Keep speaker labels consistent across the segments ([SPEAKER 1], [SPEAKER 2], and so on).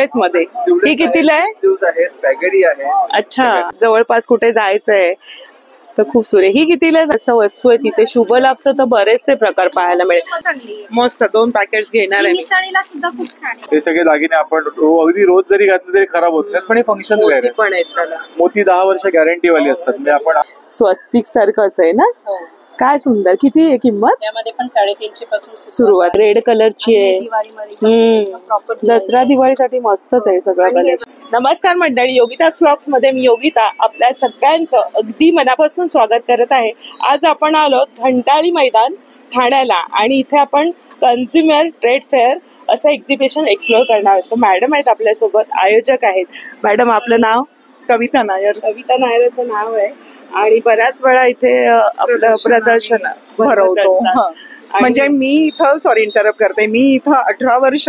[SPEAKER 1] Sleeveless मध्ये ही कितीला आहे?
[SPEAKER 2] स्पॅगेटी आहे.
[SPEAKER 1] अच्छा, जवळपास कुठे जायचंय तर खूप सुरेख. ही कितीला आहे? असं वस्तू आहे तिथे. शुभ लाभचं तर बरेचसे प्रकार पाहायला मिळेल. मस्त 2 पॅकेट्स घेणार आहे.
[SPEAKER 3] हे सगळे दागिने आपण अगदी रोज जरी घातले तरी खराब होत नाहीत, पण हे फंक्शन
[SPEAKER 1] मोती पण आहेत त्याला.
[SPEAKER 3] मोती 10 वर्ष गॅरंटी वाली असतात. म्हणजे आपण
[SPEAKER 1] स्वस्तिक सारखं असं आहे ना. काय सुंदर. किती आहे किंमत?
[SPEAKER 4] त्यामध्ये पण 350 पासून
[SPEAKER 1] सुरुवात. रेड कलरची आहे. दसरा दिवाळीसाठी मस्तच आहे सगळं कलेक्शन. नमस्कार मंडळी, योगितास व्लॉग्स मध्ये मी योगिता आपल्या सगळ्यांचं अगदी मनापासून स्वागत करत आहे. आज आपण आलो घंटाळी मैदान ठाण्याला आणि इथे आपण कन्झ्युमर ट्रेड फेअर असं एक्झिबिशन एक्सप्लोअर करणार आहोत. तर मॅडम आहेत आपल्यासोबत, आयोजक आहेत. मॅडम आपलं नाव?
[SPEAKER 5] कविता नायर.
[SPEAKER 1] कविता नायर असं नाव आहे आणि बऱ्याच वेळा इथे आपलं प्रदर्शन
[SPEAKER 5] भरवतो. म्हणजे मी इथं सॉरी इंटरप्ट करते, मी इथं 18 वर्ष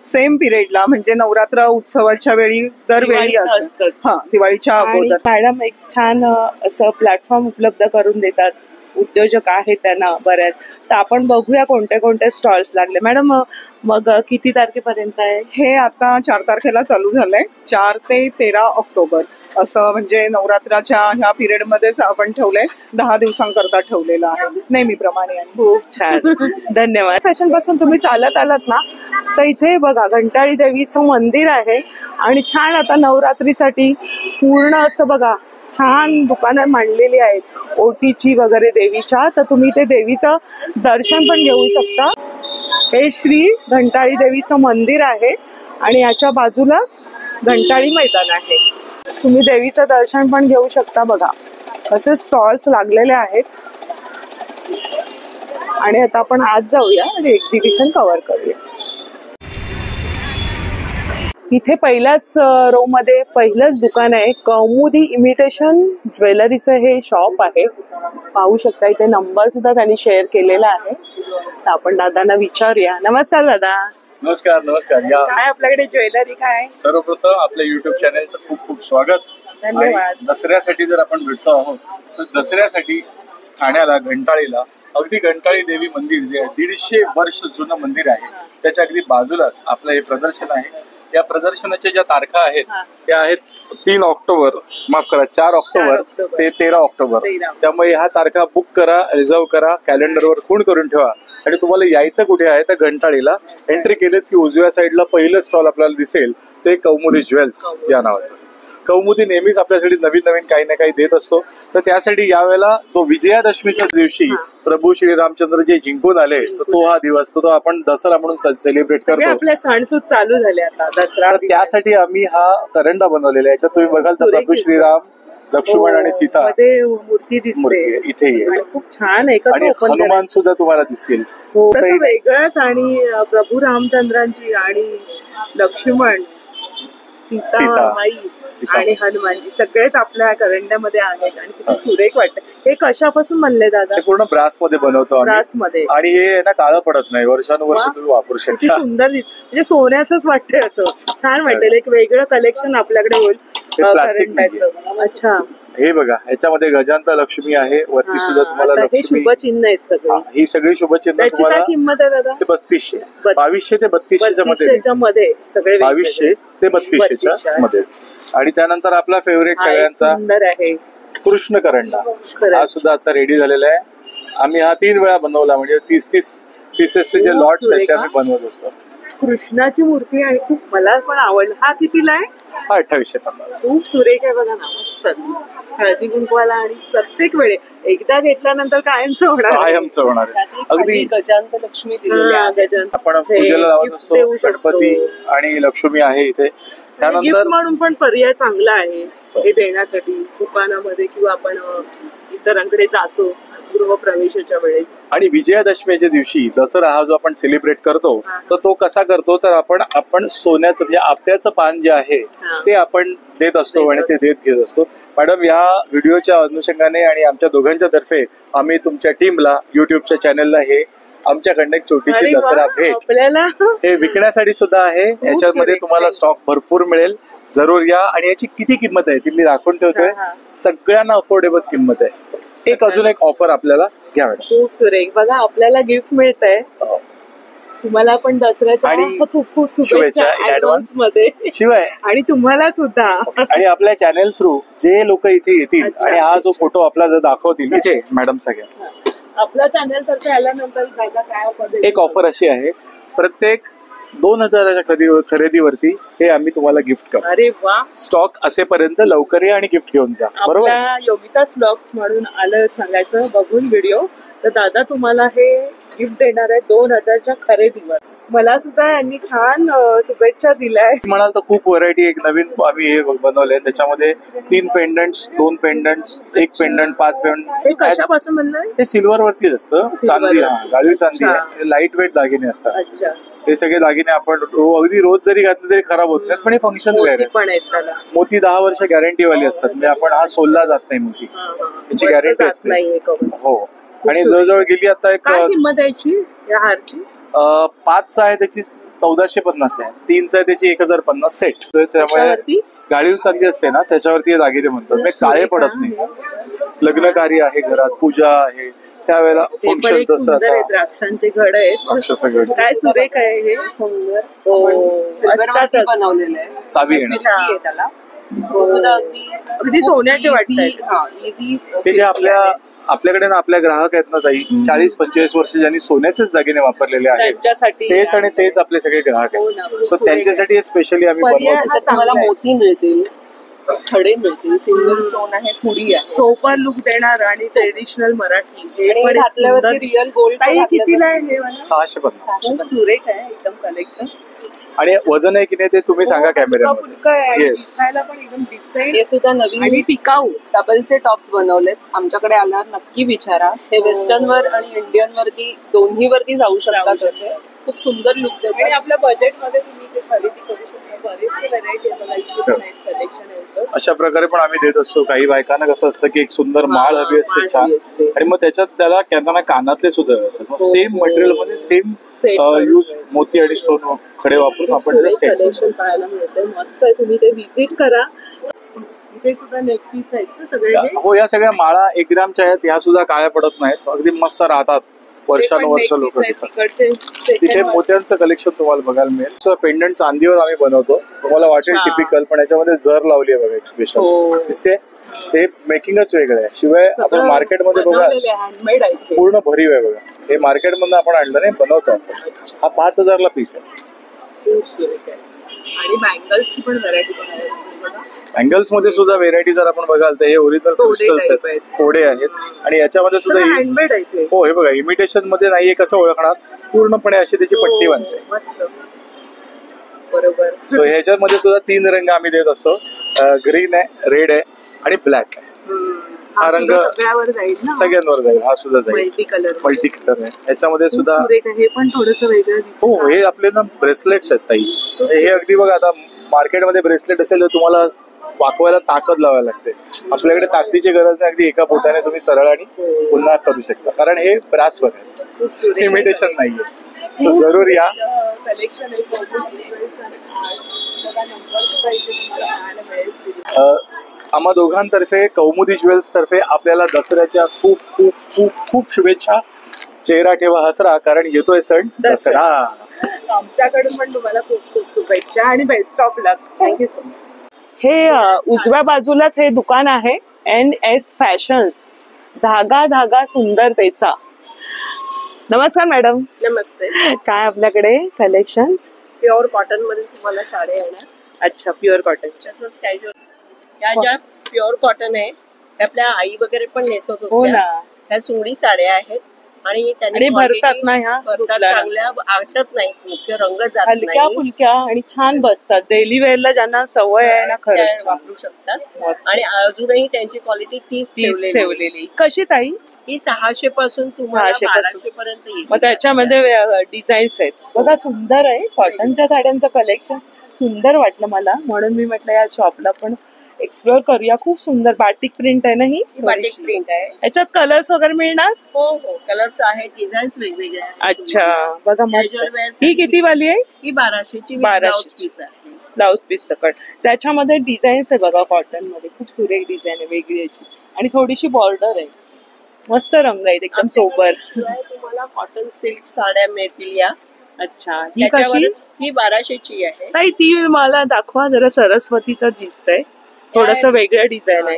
[SPEAKER 5] सेम पिरियडला म्हणजे नवरात्र उत्सवाच्या वेळी दरवेळी असतं. दिवाळीच्या अगोदर.
[SPEAKER 1] मॅडम एक छान असं प्लॅटफॉर्म उपलब्ध करून देतात. उद्योजक आहेत त्यांना बऱ्याच. तर आपण बघूया कोणते कोणते स्टॉल्स लागले. मॅडम मग किती तारखेपर्यंत आहे
[SPEAKER 5] हे? आता 4 तारखेला चालू झालंय. 4 ते 13 ऑक्टोबर असं म्हणजे नवरात्राच्या ह्या पिरियड मध्येच आपण ठेवलंय. 10 दिवसांकरता ठेवलेलं आहे नेहमीप्रमाणे.
[SPEAKER 1] खूप छान, धन्यवाद. स्टेशन पासून तुम्ही चालत आलात ना तर इथे बघा घंटाळी देवीचं मंदिर आहे आणि छान आता नवरात्रीसाठी पूर्ण असं बघा छान दुकानं मांडलेली आहेत ओटीची वगैरे देवीच्या. तर तुम्ही ते देवीचं दर्शन पण घेऊ शकता. हे श्री घंटाळी देवीचं मंदिर आहे आणि याच्या बाजूलाच घंटाळी मैदान आहे. तुम्ही देवीचं दर्शन पण घेऊ शकता. बघा असे स्टॉल्स लागलेले आहेत आणि आता आपण आज जाऊया आणि एक्झिबिशन कव्हर करूया. इथे पहिल्याच रो मध्ये पहिलंच दुकान आहे. कौमुदी इमिटेशन ज्वेलरीचं हे शॉप आहे. पाहू शकता इथे नंबर सुद्धा त्यांनी शेअर केलेला आहे. तर आपण दादांना विचारूया. नमस्कार दादा.
[SPEAKER 3] नमस्कार. नमस्कार. या
[SPEAKER 1] काय आपल्याकडे ज्वेलरी काय?
[SPEAKER 3] सर्वप्रथम आपल्या युट्यूब चॅनलचं खूप खूप स्वागत.
[SPEAKER 1] धन्यवाद.
[SPEAKER 3] दसऱ्यासाठी जर आपण भेटतो आहोत तर दसऱ्यासाठी ठाण्याला घंटाळीला अगदी घंटाळी देवी मंदिर जे 150 वर्ष जुनं मंदिर आहे त्याच्या अगदी बाजूलाच आपलं हे प्रदर्शन आहे. या प्रदर्शनाच्या ज्या तारखा आहेत त्या आहेत 3 ऑक्टोबर, माफ करा 4 ऑक्टोबर ते 13 ऑक्टोबर. त्यामुळे ह्या तारखा बुक करा, रिझर्व करा, कॅलेंडरवर खूण करून ठेवा. आणि तुम्हाला यायचं कुठे आहे तर घंटाळीला एंट्री केलेत की उजव्या साईडला पहिलं स्टॉल आपल्याला दिसेल ते कौमुदी ज्वेल्स या नावाचं. कौमुदी नेहमीच आपल्यासाठी नवीन नवीन काही ना काही देत असतो. तर त्यासाठी यावेळेला जो विजयादशमीच्या दिवशी प्रभू श्रीरामचंद्र जे जिंकून आले तर तो हा दिवस तो आपण दसरा म्हणून सेलिब्रेट करतो.
[SPEAKER 1] आपले सणसूद चालू झाले आता दसरा.
[SPEAKER 3] तर त्यासाठी आम्ही हा करंडा बनवलेला आहे. याच्यात तुम्ही बघाल तर प्रभू श्रीराम, लक्ष्मण आणि सीता
[SPEAKER 1] मूर्ती दिसते
[SPEAKER 3] इथे.
[SPEAKER 1] खूप छान आहे.
[SPEAKER 3] आणि हनुमान सुद्धा तुम्हाला दिसतील.
[SPEAKER 1] वेगळंच. आणि प्रभू रामचंद्रांची आणि लक्ष्मण, सीता माई आणि हनुमानजी सगळेच आपल्या करंड्यामध्ये आहेत आणि किती सुरेख वाटतं. हे कशापासून बनले दादा?
[SPEAKER 3] पूर्ण ब्रास मध्ये बनवतो.
[SPEAKER 1] ब्रास मध्ये.
[SPEAKER 3] आणि हे ना काळं पडत नाही. वर्षानुवर्ष तुम्ही वापरू शकता.
[SPEAKER 1] सुंदर म्हणजे सोन्याचंच वाटतंय. असं छान वाटेल. एक वेगळं कलेक्शन आपल्याकडे होईल करंड्याचं. अच्छा.
[SPEAKER 3] हे बघा याच्यामध्ये गजांत लक्ष्मी आहे. वरती सुद्धा तुम्हाला लक्ष्मी
[SPEAKER 1] शुभचिन्ह आहेत सगळे.
[SPEAKER 3] ही सगळी शुभचिन्ह तुम्हाला.
[SPEAKER 1] किंमत आहे दादा?
[SPEAKER 3] 3200, 2200 ते 3200
[SPEAKER 1] मध्ये सगळे.
[SPEAKER 3] 2200 ते 3200 मध्ये. आणि त्यानंतर आपला फेवरेट सगळ्यांचा
[SPEAKER 1] आहे
[SPEAKER 3] कृष्ण करंडा. हा सुद्धा आता रेडी झालेला आहे. आम्ही हा 3 वेळा बनवला. म्हणजे 30 पीसेसचे जे लॉट्स आहेत ते आम्ही बनवत असतो.
[SPEAKER 1] कृष्णाची मूर्ती आणि खूप मला पण आवडला. हा कितीला आहे?
[SPEAKER 3] हा 2850.
[SPEAKER 1] खूप सुरेख आहे बघा ना. मस्तच. हळदी कुंकवाला आणि प्रत्येक वेळे एकदा घेतल्यानंतर कायमचं
[SPEAKER 3] होणार. अगदी
[SPEAKER 4] गजांत लक्ष्मी
[SPEAKER 3] आपण पूजेला लावत असतो. गणपती आणि लक्ष्मी आहे इथे.
[SPEAKER 1] त्यानंतर म्हणून पण पर्याय चांगला आहे हे देण्यासाठी दुकानामध्ये किंवा आपण इतरांकडे जातो गृहप्रवेशाच्या वेळेस.
[SPEAKER 3] आणि विजयादशमीच्या दिवशी दसरा हा जो आपण सेलिब्रेट करतो तर तो कसा करतो तर आपण सोन्याचं म्हणजे आपट्याचं पान जे आहे ते आपण देत असतो आणि ते देत घेत असतो. मॅडम या व्हिडिओच्या अनुषंगाने आणि आमच्या दोघांच्या तर्फे आम्ही तुमच्या टीमला युट्यूबच्या चॅनलला हे आमच्याकडनं एक छोटीशी दसरा भेट
[SPEAKER 1] आपल्याला
[SPEAKER 3] हे विकण्यासाठी सुद्धा आहे. याच्यामध्ये तुम्हाला स्टॉक भरपूर मिळेल. जरूर या. आणि याची किती किंमत आहे ती मी राखून ठेवतोय. सगळ्यांना अफोर्डेबल किंमत आहे. एक अजून एक ऑफर आपल्याला घ्या मॅडम.
[SPEAKER 1] खूप सुरेख. बघा आपल्याला गिफ्ट मिळतंय. तुम्हाला पण दसऱ्याच्या
[SPEAKER 3] आणि
[SPEAKER 1] खूप खूप
[SPEAKER 3] शुभेच्छा
[SPEAKER 1] शुभेच्छा
[SPEAKER 3] in
[SPEAKER 1] ऍडव्हान्स
[SPEAKER 3] advance.
[SPEAKER 1] मध्ये.
[SPEAKER 3] शिवाय
[SPEAKER 1] आणि तुम्हाला सुद्धा.
[SPEAKER 3] आणि आपल्या चॅनेल थ्रू जे लोक इथे येतील
[SPEAKER 1] अच्छा.
[SPEAKER 3] आणि हा जो फोटो आपला जर दाखवतील इथे मॅडम सगळ्या,
[SPEAKER 1] आपल्या चॅनल तर्फे आल्यानंतर दादा काय ऑफर
[SPEAKER 3] एक ऑफर अशी आहे, प्रत्येक 2000च्या खरेदीवरती हे आम्ही तुम्हाला गिफ्ट करू.
[SPEAKER 1] अरे वा.
[SPEAKER 3] स्टॉक असेपर्यंत लवकर या आणि गिफ्ट घेऊन जा. बरोबर.
[SPEAKER 1] आपल्या योगिताच ब्लॉग्स म्हणून आलं सांगायचं बघून व्हिडिओ, तर दादा तुम्हाला हे गिफ्ट देणार आहे 2000च्या खरेदीवर. मला सुद्धा यांनी छान शुभेच्छा दिल्या.
[SPEAKER 3] म्हणाल तर खूप व्हरायटी, एक नवीन आम्ही हे बनवलंय, त्याच्यामध्ये 3 पेंडंट्स, 2 पेंडंट्स, 1 पेंडंट, 5
[SPEAKER 1] हे
[SPEAKER 3] पेंडंट.
[SPEAKER 1] कशापासून बनलंय?
[SPEAKER 3] ते सिल्वर वरतीच असतं, चांदी, गाळी चांदी
[SPEAKER 1] अच्छा.
[SPEAKER 3] आहे, लाईट वेट दागिने असतात.
[SPEAKER 1] अच्छा.
[SPEAKER 3] हे सगळे दागिने आपण अगदी रोज जरी घातले तरी खराब होत नाहीत, पण हे फंक्शन वेअर
[SPEAKER 1] मोती
[SPEAKER 3] आहे.
[SPEAKER 1] पण आहेत त्याला.
[SPEAKER 3] मोती 10 वर्ष गॅरंटी वाली असतात, म्हणजे आपण हा सोलला जात नाही मोती, त्याची
[SPEAKER 1] वरचं
[SPEAKER 3] गॅरंटी
[SPEAKER 1] जात
[SPEAKER 3] असते.
[SPEAKER 1] नाहीये कवर.
[SPEAKER 3] हो. आणि जवळजवळ गेली आता एक
[SPEAKER 1] काय किंमत आहे याची या हारची?
[SPEAKER 3] 5चा आहे त्याची 1450 आहे, 3चा आहे त्याची 1050 सेट. त्यामुळे
[SPEAKER 1] त्याच्यावरती
[SPEAKER 3] गाळीव संधी असते ना, त्याच्यावरती हे दागिने म्हणतात, म्हणजे काळे पडत नाही. लग्न कार्य आहे, घरात पूजा आहे, त्यावेळेला
[SPEAKER 1] हे पण
[SPEAKER 3] फंक्शन
[SPEAKER 1] एक
[SPEAKER 3] जसं
[SPEAKER 1] सुंदर आहे,
[SPEAKER 3] आता
[SPEAKER 1] द्राक्षांचे घड आहेत.
[SPEAKER 3] राक्षस घड,
[SPEAKER 1] काय सुरेख आहे हे.
[SPEAKER 4] सुंदर
[SPEAKER 1] हो,
[SPEAKER 4] सिल्वरवरती
[SPEAKER 1] असतातच.
[SPEAKER 4] बनवलेलं आहे.
[SPEAKER 3] चावी येणार.
[SPEAKER 4] Facility आहे त्याला.
[SPEAKER 1] हो.
[SPEAKER 4] सुद्धा अगदी
[SPEAKER 1] अगदी सोन्याचे वाटतात.
[SPEAKER 4] इझी.
[SPEAKER 3] ते जे आपल्याकडे ना आपल्या ग्राहक आहेत ना ताई, 40-45 वर्ष ज्यांनी सोन्याचेच दागिने वापरलेले आहेत,
[SPEAKER 1] त्यांच्यासाठी
[SPEAKER 3] तेच आणि तेच आपले सगळे ग्राहक
[SPEAKER 1] हो ना,
[SPEAKER 3] आहेत.
[SPEAKER 1] खूप
[SPEAKER 3] सो
[SPEAKER 1] सुरेख
[SPEAKER 3] त्यांच्यासाठी स्पेशली आम्ही
[SPEAKER 1] पर्याय
[SPEAKER 3] बनवतो.
[SPEAKER 1] हा
[SPEAKER 4] तुम्हाला
[SPEAKER 1] चांगला आहे.
[SPEAKER 4] मोती मिळतील, खडे मिळतील, सिंगल स्टोन आहे, पुडी आहे.
[SPEAKER 1] सोपर लुक देणार आणि ट्रेडिशनल मराठी हे
[SPEAKER 4] आणि
[SPEAKER 1] पण एक
[SPEAKER 4] घातल्यावरती
[SPEAKER 1] सुंदर.
[SPEAKER 4] Real gold.
[SPEAKER 1] ताई कितीला आहे हे वाला?
[SPEAKER 3] 650.
[SPEAKER 1] खूप सुरेख आहे एकदम कलेक्शन.
[SPEAKER 3] आणि वजन आहे की नाही ते तुम्ही सांगा कॅमेऱ्यामध्ये.
[SPEAKER 1] फुलका आहे.
[SPEAKER 3] Yes.
[SPEAKER 1] दिसायला पण एकदम डिसेंट
[SPEAKER 4] हे सुद्धा
[SPEAKER 1] आणि
[SPEAKER 4] नवीन
[SPEAKER 1] टिकाऊ.
[SPEAKER 4] डबलचे टॉप्स बनवलेत. आमच्याकडे आल्यावर नक्की विचारा. हे वेस्टर्न वर आणि इंडियन वरती दोन्ही वरती जाऊ शकतात. असे खूप सुंदर लुक
[SPEAKER 1] आणि
[SPEAKER 4] देतात.
[SPEAKER 1] आपल्या बजेट मध्ये तुम्ही ते खरेदी करू शकता. बरेचसे व्हरायटी कलेक्शन यायचं.
[SPEAKER 3] अशा प्रकारे पण आम्ही देत असतो. काही बायकांना कसं असतं की एक सुंदर माळ हवी असते
[SPEAKER 1] माळ
[SPEAKER 3] छान,
[SPEAKER 1] हवी असते.
[SPEAKER 3] आणि मग त्याच्यात त्याला त्यांना कानातले सुद्धा असतात. मग
[SPEAKER 1] हो,
[SPEAKER 3] सेम
[SPEAKER 1] हो.
[SPEAKER 3] मटेरियल मध्ये सेम
[SPEAKER 1] Set
[SPEAKER 3] यूज मोती आणि स्टोन खडे वापरून आपण त्याला सेट
[SPEAKER 1] कलेक्शन पाहायला मिळतंय. मस्त आहे. तुम्ही ते व्हिजिट करा. इथे सुद्धा नेक पीस आहेत ना सगळे हे?
[SPEAKER 3] हो. या सगळ्या माळा 1 ग्रामच्या आहेत, ह्या सुद्धा काळ्या पडत नाहीत, अगदी मस्त राहतात वर्षानुवर्ष
[SPEAKER 1] ते पण
[SPEAKER 3] लोक
[SPEAKER 1] neck piece आहेत
[SPEAKER 3] तिथे.
[SPEAKER 1] तिकडचे.
[SPEAKER 3] तिथे मोत्यांचं कलेक्शन तुम्हाला बघायला मिळेल. सो पेंडंट चांदीवर आम्ही बनवतो, तुम्हाला वाटेल
[SPEAKER 1] अच्छा.
[SPEAKER 3] टिपिकल, पण याच्यामध्ये जर लावली आहे बघा, एक स्पेशल
[SPEAKER 1] हो.
[SPEAKER 3] दिसते. ते मेकिंगच वेगळं आहे. शिवाय आपण मार्केटमध्ये बघा
[SPEAKER 1] हँडमेड आहे ते.
[SPEAKER 3] पूर्ण भरीव आहे बघा. हे मार्केटमधून आपण आणलं नाही, बनवतो आपण. हा 5000ला पीस आहे.
[SPEAKER 1] खूप सुरेख आहे. आणि बँगल्सची पण व्हरायटी बघायला बघा.
[SPEAKER 3] अँगल्स मध्ये सुद्धा व्हेरायटी जर आपण बघाल तर हे ओरिजिनल
[SPEAKER 1] तोडे
[SPEAKER 3] क्रिस्टल्स
[SPEAKER 1] type
[SPEAKER 3] आहेत,
[SPEAKER 1] आहेत.
[SPEAKER 3] तोडे आहेत. आणि याच्यामध्ये सुद्धा
[SPEAKER 1] हँडमेड आहे ते.
[SPEAKER 3] हो, हे बघा इमिटेशन मध्ये नाहीये, कसं ओळखणार, पूर्णपणे अशी त्याची पट्टी बनते.
[SPEAKER 1] हो, मस्त. बरोबर.
[SPEAKER 3] सो ह्याच्यामध्ये सुद्धा 3 रंग आम्ही देत असतो. ग्रीन आहे, रेड आहे आणि ब्लॅक आहे. हा रंग
[SPEAKER 1] सुद्धा सगळ्यावर जाईल ना.
[SPEAKER 3] सगळ्यांवर जाईल. हा सुद्धा जाईल
[SPEAKER 1] मल्टी कलर.
[SPEAKER 3] मल्टी कलर आहे. याच्यामध्ये
[SPEAKER 1] खूप
[SPEAKER 3] सुद्धा
[SPEAKER 1] सुरेख आहे. हे पण थोडस वेगळं दिसत
[SPEAKER 3] हो, हे आपले ना ब्रेसलेट्स आहेत ताई. हे अगदी बघा, आता मार्केटमध्ये ब्रेसलेट असेल तर तुम्हाला वाकवायला ताकद लावायला लागते. आपल्याकडे ताकदीची गरज नाही, अगदी एका बोटाने तुम्ही सरळ आणि पुन्हा करू शकता, कारण हे ब्रासवर आहे,
[SPEAKER 1] खूप सुरेख आहे.
[SPEAKER 3] इमिटेशन नाहीये. सो जरूर या.
[SPEAKER 1] कलेक्शन आहे. बघा, नंबर सुद्धा इथे तुम्हाला पाहायला मिळेल.
[SPEAKER 3] आम्हा दोघांतर्फे, कौमुदी ज्वेल्स तर्फे आपल्याला दसऱ्याच्या खूप खूप खूप खूप शुभेच्छा. चेहरा ठेवा हसरा, कारण येतोय सण दसरा.
[SPEAKER 1] आमच्याकडून पण तुम्हाला खूप खूप शुभेच्छा आणि best of luck.
[SPEAKER 4] Thank you so much.
[SPEAKER 1] हे उजव्या बाजूलाच हे दुकान आहे, NS फॅशन्स, धागा धागा सुंदरतेचा. नमस्कार मॅडम.
[SPEAKER 4] नमस्ते.
[SPEAKER 1] काय आपल्याकडे कलेक्शन?
[SPEAKER 4] प्युअर कॉटन मध्ये तुम्हाला साड्या येणार.
[SPEAKER 1] अच्छा, प्युअर कॉटनच्या.
[SPEAKER 4] तसंच कॅज्युअल. या ज्या प्युअर कॉटन आहे त्या आपल्या आई वगैरे पण नेसत
[SPEAKER 1] हो
[SPEAKER 4] होत्या.
[SPEAKER 1] ना.
[SPEAKER 4] त्या सोडी साड्या आहेत आणि त्यांनी
[SPEAKER 1] आणि भरतात
[SPEAKER 4] quantity
[SPEAKER 1] ना ह्या?
[SPEAKER 4] भरतात
[SPEAKER 1] कुठला रंग?
[SPEAKER 4] चांगल्या, आटत नाही, मुख्य रंग जात
[SPEAKER 1] हलक्या
[SPEAKER 4] नाही.
[SPEAKER 1] फुलक्या आणि छान बसतात. डेली वेअरला ज्यांना सवय आहे ना,
[SPEAKER 4] त्या
[SPEAKER 1] खरंच
[SPEAKER 4] वापरू शकतात.
[SPEAKER 1] मस्त.
[SPEAKER 4] आणि अजूनही त्यांची क्वालिटी तीच
[SPEAKER 1] तीच
[SPEAKER 4] ठेवलेली.
[SPEAKER 1] ठेवलेली. कशी ताई?
[SPEAKER 4] ही 600 पासून तुम्हाला
[SPEAKER 1] 600 पासून.
[SPEAKER 4] 1200 पर्यंत येईल.
[SPEAKER 1] मग त्याच्यामध्ये डिझाईन्स आहेत बघा. सुंदर आहे. कॉटनच्या साड्यांचं कलेक्शन सुंदर वाटलं मला, म्हणून मी म्हटलं या शॉपला पण एक्सप्लोर करूया. खूप सुंदर बाटिक प्रिंट आहे ना ही?
[SPEAKER 4] बाटिक प्रिंट आहे.
[SPEAKER 1] याच्यात कलर्स वगैरे मिळणार?
[SPEAKER 4] हो हो, कलर्स आहेत, डिझाईन्स वेगवेगळे आहेत.
[SPEAKER 1] अच्छा, बघा मस्त.
[SPEAKER 4] Casual wear
[SPEAKER 1] ही किती वाली आहे?
[SPEAKER 4] ही 1200 ची
[SPEAKER 1] 1200 ची.
[SPEAKER 4] पीस आहे.
[SPEAKER 1] ब्लाउज पीस सकट. त्याच्यामध्ये डिझाईन्स आहे बघा, कॉटन मध्ये खूप सुरेख डिझाईन आहे, वेगळी अशी, आणि थोडीशी बॉर्डर आहे. मस्त रंग आहेत, एकदम सोबर.
[SPEAKER 4] आमच्याकडे शिवाय तुम्हाला कॉटन सिल्क साड्या मिळतील या
[SPEAKER 1] अच्छा, ही कशी?
[SPEAKER 4] ही 1200ची आहे.
[SPEAKER 1] ताई ती मला दाखवा जरा, सरस्वतीचं दिसतंय, थोडस वेगळं डिझाईन आहे.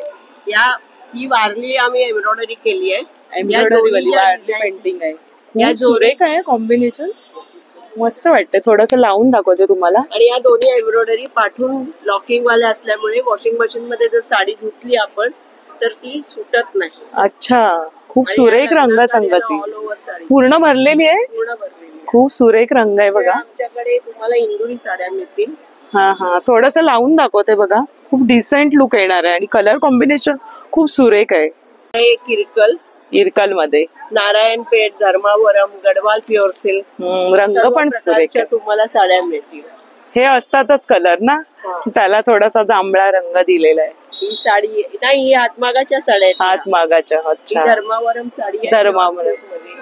[SPEAKER 4] ही वारली आम्ही एम्ब्रॉयडरी केली आहे.
[SPEAKER 1] एम्ब्रॉयडरी वाली पेंटिंग आहे.
[SPEAKER 4] या
[SPEAKER 1] या जोरे काय कॉम्बिनेशन मस्त वाटतं. थोडस लावून दाखवते तुम्हाला.
[SPEAKER 4] आणि या दोन्ही एम्ब्रॉयडरी पाठवून लॉकिंग वाल्या असल्यामुळे वॉशिंग मशीन मध्ये जर साडी धुतली आपण तर ती सुटत नाही.
[SPEAKER 1] अच्छा, खूप सुरेख रंग संगती,
[SPEAKER 4] ऑल ओव्हर साडी
[SPEAKER 1] पूर्ण भरलेली आहे.
[SPEAKER 4] पूर्ण भरलेली आहे.
[SPEAKER 1] खूप सुरेख रंग आहे बघा.
[SPEAKER 4] आमच्याकडे तुम्हाला इंदुरी साड्या मिळतील.
[SPEAKER 1] हा हा, थोडस लावून दाखवते बघा. खूप डिसेंट लुक येणार आहे आणि कलर कॉम्बिनेशन खूप सुरेख आहे.
[SPEAKER 4] हे किरकल,
[SPEAKER 1] इरकल मध्ये
[SPEAKER 4] नारायणपेठ, धर्मावरम, गडवाल प्युअर सिल्क
[SPEAKER 1] रंग पण सुरेख आहे.
[SPEAKER 4] तुम्हाला साड्या मिळतील.
[SPEAKER 1] हे असतातच कलर ना, त्याला थोडासा जांभळा रंग दिलेला आहे.
[SPEAKER 4] ही साडी नाही, ही हातमागाच्या साड्या आहेत.
[SPEAKER 1] हातमागाच्या. अच्छा,
[SPEAKER 4] धर्मावरम साडी आहे.
[SPEAKER 1] धर्मावरम.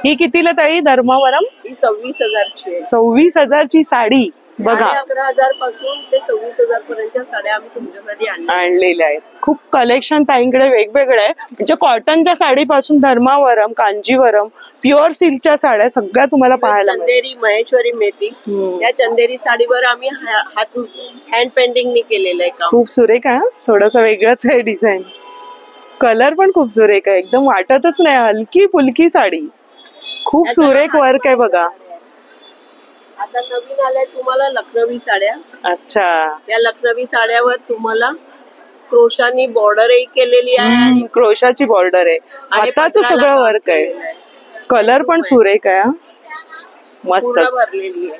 [SPEAKER 1] ही कितीला ताई धर्मावरम?
[SPEAKER 4] ही 26,000ची आहे.
[SPEAKER 1] 26,000ची साडी बघा.
[SPEAKER 4] 11,000 पासून ते 26,000 पर्यंतच्या साड्या आम्ही तुमच्यासाठी
[SPEAKER 1] आणलेल्या आहेत. खूप कलेक्शन ताईंकडे वेगवेगळं आहे. म्हणजे कॉटनच्या साडीपासून धर्मावरम, कांजीवरम, प्युअर सिल्कच्या साड्या सगळ्या तुम्हाला पाहायला मिळतील.
[SPEAKER 4] चंदेरी, महेश्वरी मिळतील. या चंदेरी साडीवर आम्ही हँड पेंटिंगनी केलेलं आहे काम.
[SPEAKER 1] खूप सुरेख आहे. थोडस वेगळंच आहे डिझाईन. कलर पण खूप सुरेख आहे. एकदम वाटतच नाही, हलकी फुलकी साडी. खूप सुरेख वर्क आहे बघा.
[SPEAKER 4] आता नवीन आल्या तुम्हाला लखनवी साड्या.
[SPEAKER 1] अच्छा,
[SPEAKER 4] या लखनवी साड्यावर तुम्हाला क्रोशानी बॉर्डरही केलेली आहे.
[SPEAKER 1] क्रोशाची बॉर्डर आहे. हाताचं सगळं वर्क आहे. कलर पण सुरेख आहे. मस्त
[SPEAKER 4] भरलेली आहे.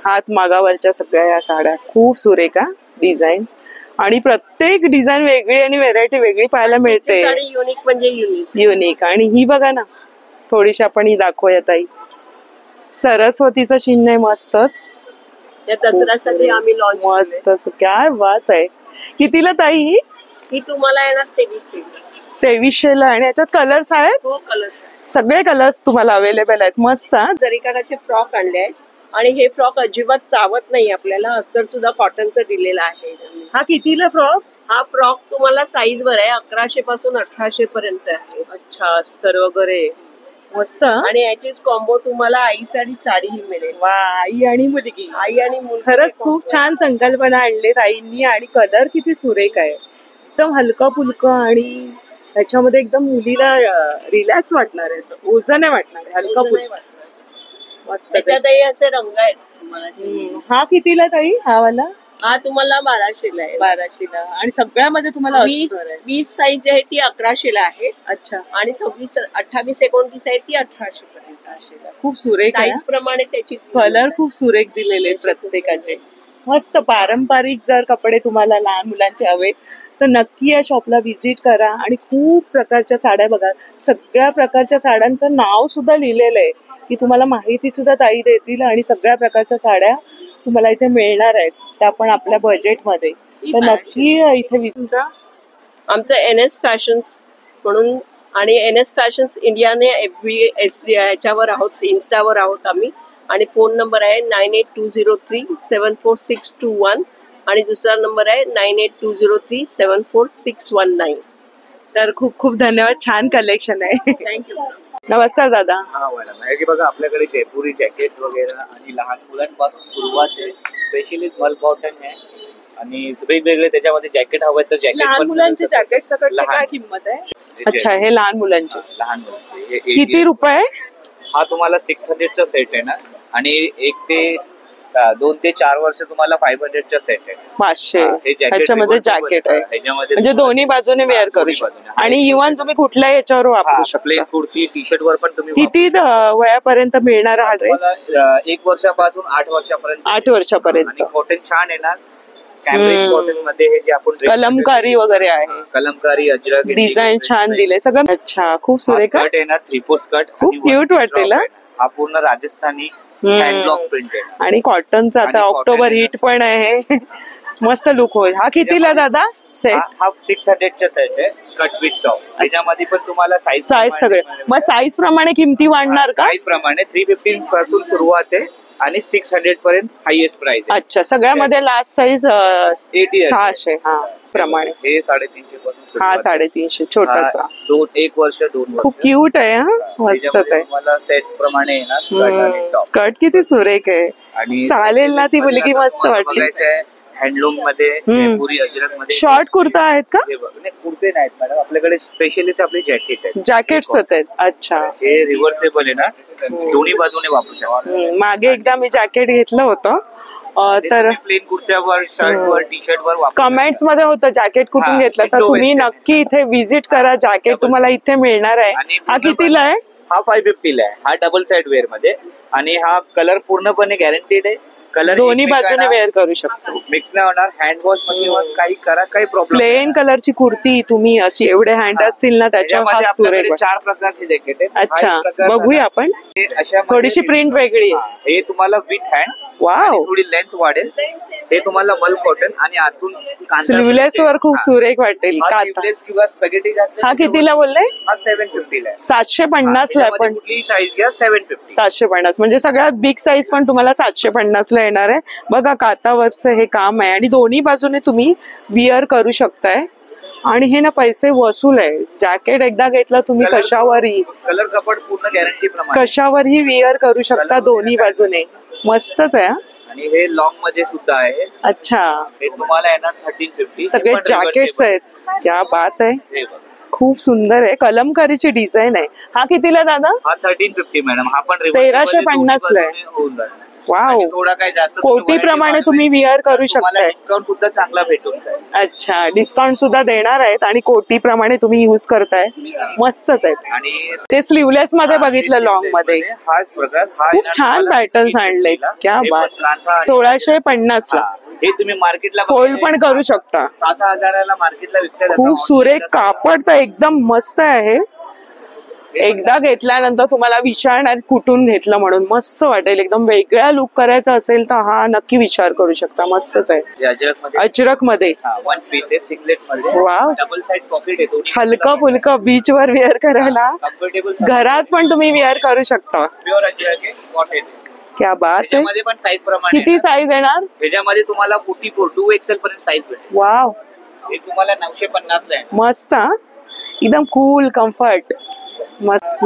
[SPEAKER 1] हात मागावरच्या सगळ्या या साड्या खूप सुरेख डिझाईन. आणि प्रत्येक डिझाईन वेगळी आणि व्हेरायटी वेगळी पाहायला मिळते.
[SPEAKER 4] युनिक म्हणजे
[SPEAKER 1] युनिक. आणि ही बघा ना, थोडीशी आपण ही दाखवूया ताई. सरस्वतीचं चिन्ह आहे. मस्तच.
[SPEAKER 4] या दसऱ्यासाठी आम्ही लॉन्च
[SPEAKER 1] मस्तच. काय बात आहे. कितीला ताई
[SPEAKER 4] ही तुम्हाला येणार
[SPEAKER 1] 2300ला. आणि याच्यात कलर्स आहेत.
[SPEAKER 4] हो, कलर
[SPEAKER 1] सगळे कलर्स तुम्हाला अवेलेबल आहेत. मस्त.
[SPEAKER 4] जरीकाठाचे फ्रॉक आणले आहेत. आणि हे फ्रॉक अजिबात चावत नाही आपल्याला. अस्तर सुद्धा कॉटनचं दिलेलं आहे.
[SPEAKER 1] हा कितीला फ्रॉक?
[SPEAKER 4] हा फ्रॉक तुम्हाला साईज वर आहे. 1100 पासून 1800 पर्यंत आहे.
[SPEAKER 1] अच्छा, अस्तर वगैरे मस्त.
[SPEAKER 4] आणि याचीच कॉम्बो तुम्हाला आईसाठी साडीही मिळेल.
[SPEAKER 1] वा, आई आणि मुलगी.
[SPEAKER 4] आई आणि मुलगी.
[SPEAKER 1] खरंच खूप छान संकल्पना आणलीत आईंनी. आणि कलर किती सुरेख आहे. एकदम हलका फुलका आणि त्याच्यामध्ये एकदम मुलीला रिलॅक्स वाटणार आहे. ओझं नाही वाटणार आहे. हलका फुलका मस्त.
[SPEAKER 4] त्याच्यातही असे रंग आहेत तुम्हाला.
[SPEAKER 1] हा कितीला ताई हा वाला?
[SPEAKER 4] हा तुम्हाला 1200ला आहे.
[SPEAKER 1] 1200ला. आणि सगळ्यामध्ये तुम्हाला
[SPEAKER 4] 20 साईज आहे ती 1100ला आहे.
[SPEAKER 1] अच्छा.
[SPEAKER 4] आणि 26, 28, 29 आहे ती 1800 पर्यंत.
[SPEAKER 1] खूप सुरेख आहे.
[SPEAKER 4] साईज प्रमाणे त्याची
[SPEAKER 1] कलर खूप सुरेख दिलेले प्रत्येकाचे. मस्त. पारंपरिक जर कपडे तुम्हाला लहान मुलांचे हवे तर नक्की या शॉपला व्हिजिट करा. आणि खूप प्रकारच्या साड्या बघा. सगळ्या प्रकारच्या साड्यांचं नाव सुद्धा लिहिलेलं आहे की तुम्हाला माहिती सुद्धा ताई देतील. आणि सगळ्या प्रकारच्या साड्या तुम्हाला इथे मिळणार आहेत, त्या पण आपल्या बजेटमध्ये. तर नक्की इथे तुमचा
[SPEAKER 4] आमचं NS फॅशन्स म्हणून आणि NS फॅशन्स इंडियाने FB याच्यावर आहोत, इन्स्टावर आहोत आम्ही. आणि फोन नंबर आहे 9820374621 आणि दुसरा नंबर आहे 9820374619.
[SPEAKER 1] तर खूप खूप धन्यवाद. छान कलेक्शन आहे.
[SPEAKER 4] थँक्यू.
[SPEAKER 1] नमस्कार दादा.
[SPEAKER 2] हा मॅडम, हे बघा आपल्याकडे जयपुरी जॅकेट वगैरे आणि लहान मुलांपासून सुरुवात आहे. स्पेशली स्मॉल कॉटन आहे आणि वेगवेगळे त्याच्यामध्ये जॅकेट हवे तर जॅकेट.
[SPEAKER 1] लहान मुलांचे जॅकेट सकटची काय किंमत आहे? अच्छा, हे लहान मुलांचे.
[SPEAKER 2] लहान मुलांचे
[SPEAKER 1] किती रुपये?
[SPEAKER 2] हा तुम्हाला 600चा सेट आहे ना. आणि 1 ते 2 ते 4 वर्ष तुम्हाला 500चा सेट आहे.
[SPEAKER 1] 500. ह्याच्यामध्ये जॅकेट आहे. म्हणजे दोन्ही बाजूने वेअर करू शकता. आणि इव्हन तुम्ही कुठल्याही याच्यावर वापरू शकता.
[SPEAKER 2] प्लेन कुर्ती, टी शर्ट वर पण तुम्ही.
[SPEAKER 1] किती वयापर्यंत मिळणार हा ड्रेस?
[SPEAKER 2] 1 वर्षापासून 8 वर्षापर्यंत.
[SPEAKER 1] 8 वर्षापर्यंत.
[SPEAKER 2] कॉटन छान आहे ना. कॅम्ब्रिक कॉटन मध्ये हे जे आपण
[SPEAKER 1] कलमकारी वगैरे आहे.
[SPEAKER 2] कलमकारी, अजरक
[SPEAKER 1] डिझाईन छान दिले सगळं. अच्छा, खूप सुरेख.
[SPEAKER 2] स्कर्ट आहे ना, 3/4 स्कर्ट.
[SPEAKER 1] खूप क्यूट वाटेल.
[SPEAKER 2] हा पूर्ण राजस्थानी हँड ब्लॉक प्रिंट आहे.
[SPEAKER 1] आणि कॉटनचा आता ऑक्टोबर हिट पण आहे. मस्त लुक होईल. हा कितीला दादा सेट?
[SPEAKER 2] हा 600चा सेट आहे. Skirt with top. त्याच्यामध्ये पण तुम्हाला
[SPEAKER 1] साईज सगळे. मग साईज प्रमाणे किमती वाढणार का?
[SPEAKER 2] साईज प्रमाणे 350 पासून सुरुवात आहे आणि 600 पर्यंत हायएस्ट प्राइस आहे.
[SPEAKER 1] अच्छा, सगळ्यामध्ये लास्ट साईज
[SPEAKER 2] 80
[SPEAKER 1] 600 हा प्रमाणे.
[SPEAKER 2] हे 350 पासून
[SPEAKER 1] हा 350 छोटासा,
[SPEAKER 2] 1 वर्ष 2 वर्ष.
[SPEAKER 1] खूप क्यूट आहे हा, मस्तच आहे.
[SPEAKER 2] मला सेट प्रमाणे येणार skirt आणि top.
[SPEAKER 1] स्कर्ट किती सुरेख आहे,
[SPEAKER 2] आणि
[SPEAKER 1] चालेल ना ती मुलगी, मस्त वाटली.
[SPEAKER 2] हँडलूम मध्ये जयपुरी अजरक मध्ये
[SPEAKER 1] शॉर्ट कुर्ता आहेत का?
[SPEAKER 2] हे बघ, नाही कुर्ते नाहीत मॅडम, आपल्याकडे स्पेशली आपले जॅकेट आहेत.
[SPEAKER 1] जॅकेट्स आहेत. अच्छा,
[SPEAKER 2] हे रिव्हर्सेबल आहे ना, दोन्ही बाजूने वापरू शकता.
[SPEAKER 1] मागे एकदा मी जॅकेट घेतलं होतं तर
[SPEAKER 2] प्लेन कुर्त्यावर, शर्टवर, टी शर्टवर वापरू.
[SPEAKER 1] कमेंट्स मध्ये होतं जॅकेट कुठून घेतलं, तर तुम्ही नक्की इथे व्हिजिट करा, जॅकेट तुम्हाला इथे मिळणार आहे. हा कितीला आहे?
[SPEAKER 2] हा 550 ला आहे. हा डबल साइड वेअर मध्ये, आणि हा कलर पूर्णपणे गॅरंटीड आहे. कलर
[SPEAKER 1] दोन्ही बाजूने वेअर करू शकतो,
[SPEAKER 2] मिक्स नाही होणार. हँड वॉश मशीन काही करा, काही प्रॉब्लेम.
[SPEAKER 1] प्लेन कलरची कुर्ती तुम्ही अशी एवढे हँड असतील ना त्याच्यावर हा सुरेख.
[SPEAKER 2] 4 प्रकारचे जॅकेट आहेत.
[SPEAKER 1] अच्छा, बघूया आपण.
[SPEAKER 2] अशा
[SPEAKER 1] थोडीशी प्रिंट वेगळी आहे.
[SPEAKER 2] हे तुम्हाला विथ हँड,
[SPEAKER 1] वाव,
[SPEAKER 2] थोडी लेंथ वाढेल. हे तुम्हाला मल कॉटन आणि आतून
[SPEAKER 1] स्लीवलेस वर खूप सुरेख वाटेल. काता
[SPEAKER 2] किंवा स्पॅगेटी.
[SPEAKER 1] हा कितीला बोलले?
[SPEAKER 2] हा 750 ला आहे.
[SPEAKER 1] 750 ला आहे. पण
[SPEAKER 2] कुठलीही साईज घ्या 750.
[SPEAKER 1] 750 म्हणजे सगळ्यात बिग साईज पण तुम्हाला 750 ला येणार आहे. बघा, कातावरचं हे काम आहे आणि दोन्ही बाजूने तुम्ही विअर करू शकताय. आणि हे ना पैसे वसूल आहे. जॅकेट एकदा घेतलं तुम्ही कशावरही,
[SPEAKER 2] कलर कपड पूर्ण गॅरंटी प्रमाणे
[SPEAKER 1] कशावरही विअर करू शकता दोन्ही बाजूने. मस्तच आहे.
[SPEAKER 2] आणि हे लॉंग मध्ये सुद्धा आहे.
[SPEAKER 1] अच्छा,
[SPEAKER 2] हे तुम्हाला येणार 1350.
[SPEAKER 1] सगळे जॅकेट्स आहेत. क्या बात आहे, खूप सुंदर आहे. कलमकारीची डिझाईन आहे. हा कितीला दादा?
[SPEAKER 2] हा 1350 मॅडम. हा पण
[SPEAKER 1] 1350 ला आहे. वाव,
[SPEAKER 2] थोडा काय जास्त
[SPEAKER 1] कोटी प्रमाणे तुम्ही विअर करू शकताय.
[SPEAKER 2] डिस्काउंट सुद्धा चांगला भेटून जाईल.
[SPEAKER 1] अच्छा, डिस्काउंट सुद्धा देणार आहेत आणि कोटी प्रमाणे तुम्ही युज करताय. मस्तच आहेत.
[SPEAKER 2] आणि
[SPEAKER 1] ते स्लीवलेस मध्ये बघितलं, लॉंग मध्ये
[SPEAKER 2] हाच प्रकार. हा
[SPEAKER 1] खूप छान पॅटर्न्स आणले. क्या बात. 1650 ला
[SPEAKER 2] हे तुम्ही मार्केटला
[SPEAKER 1] फोल्ड पण करू शकता.
[SPEAKER 2] 6,000 मार्केटला विकतात.
[SPEAKER 1] खूप सुरेख कापड तर एकदम मस्त आहे. एकदा घेतल्यानंतर तुम्हाला विचारणार कुठून घेतलं म्हणून. मस्त वाटेल. एकदम वेगळा लुक करायचा असेल तर हा नक्की विचार करू शकता. मस्तच आहे. अजरक मध्ये
[SPEAKER 2] वन पीस आहे, सिंगलेट मध्ये.
[SPEAKER 1] वाव,
[SPEAKER 2] डबल साइड पॉकेट आहे.
[SPEAKER 1] हलका फुलका बीच वर वेअर करायला,
[SPEAKER 2] कम्फर्टेबल.
[SPEAKER 1] घरात पण तुम्ही वेअर करू शकता.
[SPEAKER 2] प्युअर अजरक आहे, कॉटन.
[SPEAKER 1] क्या बात आहे.
[SPEAKER 2] त्याच्यामध्ये पण साईज प्रमाणे
[SPEAKER 1] किती साईज येणार?
[SPEAKER 2] त्याच्यामध्ये तुम्हाला 44 2XL पर्यंत साईज भेटेल.
[SPEAKER 1] वाव,
[SPEAKER 2] हे तुम्हाला 950 ला आहे.
[SPEAKER 1] मस्त. एकदम कूल, कम्फर्ट, मस्त.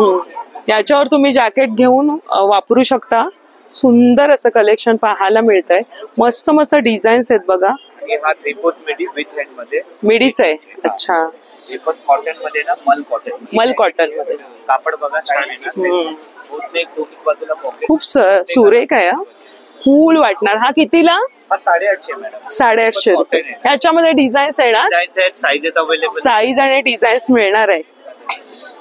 [SPEAKER 1] याच्यावर तुम्ही जॅकेट घेऊन वापरू शकता. सुंदर असं कलेक्शन पाहायला मिळतंय. मस्त मस्त डिझाईन्स आहेत बघा.
[SPEAKER 2] आणि हा 3/4 मिडी विथ हँड मध्ये.
[SPEAKER 1] मिडीच आहे. अच्छा,
[SPEAKER 2] हे पण कॉटन मध्ये ना, मल कॉटन.
[SPEAKER 1] मल कॉटन मध्ये.
[SPEAKER 2] कापड बघा छान आहे ना. एक दोन्ही बाजूला पॉकेट.
[SPEAKER 1] खूप सुरेख आहे. कूल वाटणार. हा कितीला?
[SPEAKER 2] हा 850 मॅडम.
[SPEAKER 1] 850 रुपये. ह्याच्यामध्ये डिझाईन्स येणार,
[SPEAKER 2] साईजेस अवेलेबल.
[SPEAKER 1] साईज आणि डिझाईन्स मिळणार आहे.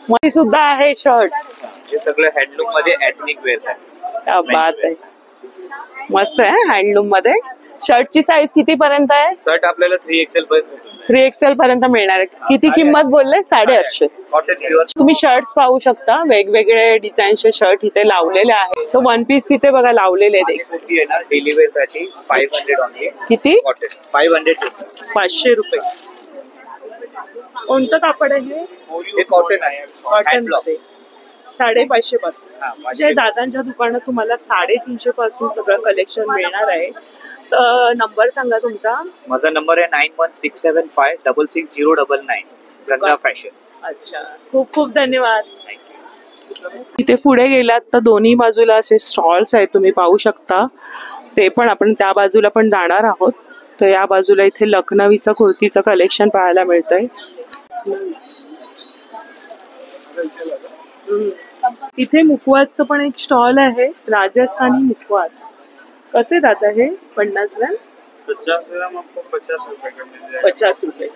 [SPEAKER 1] मध्ये सुद्धा आहे शर्ट्स.
[SPEAKER 2] हे सगळं हँडलूम मध्ये एथनिक वेअर आहे.
[SPEAKER 1] क्या बात आहे, मस्त आहे. हँडलूम मध्ये शर्टची साईज किती पर्यंत आहे?
[SPEAKER 2] शर्ट आपल्याला 3XL पर्यंत.
[SPEAKER 1] 3XL पर्यंत मिळणार आहे. किती किंमत बोलले? 850.
[SPEAKER 2] Cotton pure.
[SPEAKER 1] तुम्ही शर्ट्स पाहू शकता. वेगवेगळे डिझाईनचे शर्ट इथे लावलेले आहेत. तो वन पीस तिथे बघा लावलेले आहेत.
[SPEAKER 2] कुर्ती आहे ना, डेली वेअर साठी 500 ऑनली.
[SPEAKER 1] किती?
[SPEAKER 2] कॉटन 500.
[SPEAKER 1] 500 रुपये. कोणतं कापड आहे
[SPEAKER 2] हे? कॉटन आहे.
[SPEAKER 1] कॉटन मध्ये 550 पासून.
[SPEAKER 2] हा,
[SPEAKER 1] म्हणजे दादांच्या दुकानात तुम्हाला 350 पासून सगळं कलेक्शन मिळणार आहे. तर नंबर सांगा तुमचा.
[SPEAKER 2] माझा नंबर आहे 9167566099. गंगा फॅशन.
[SPEAKER 1] अच्छा, खूप खूप धन्यवाद. इथे पुढे गेलात तर दोन्ही बाजूला असे स्टॉल्स आहेत, तुम्ही पाहू शकता. ते पण आपण त्या बाजूला पण जाणार आहोत. तर या बाजूला इथे लखनवीचं कुर्तीचं कलेक्शन पाहायला मिळतंय. इथे मुखवासचं पण एक स्टॉल आहे, राजस्थानी मुखवास. कसे दादा हे? 50 ग्राम.
[SPEAKER 3] 50 ग्राम आपको 50 रुपए का मिल जाएगा.
[SPEAKER 1] 50 रुपये.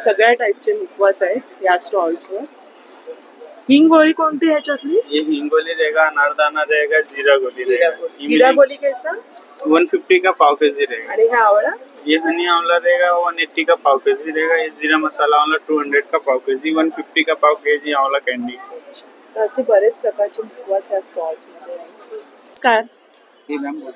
[SPEAKER 1] सगळ्या टाईपचे मुखवास आहेत या स्टॉल्सवर. हिंगोळी कोणती ह्याच्यातली?
[SPEAKER 3] ये हिंगोली रहेगा, अनारदाना रहेगा, जीरा गोली रहेगा.
[SPEAKER 1] जिरा गोली कैसा?
[SPEAKER 3] 150 का पाव केजी रहेगा.
[SPEAKER 1] आणि हा आवळा?
[SPEAKER 3] ये हनी आंवला रहेगा 180 का पाव केजी रहेगा. ये जीरा मसाला आंवला 200 का पाव केजी. 150 का पाव केजी आंवला कैंडी.
[SPEAKER 1] असे बरेच प्रकारचे मुखवास या स्टॉल्स मध्ये आहेत. नमस्कार.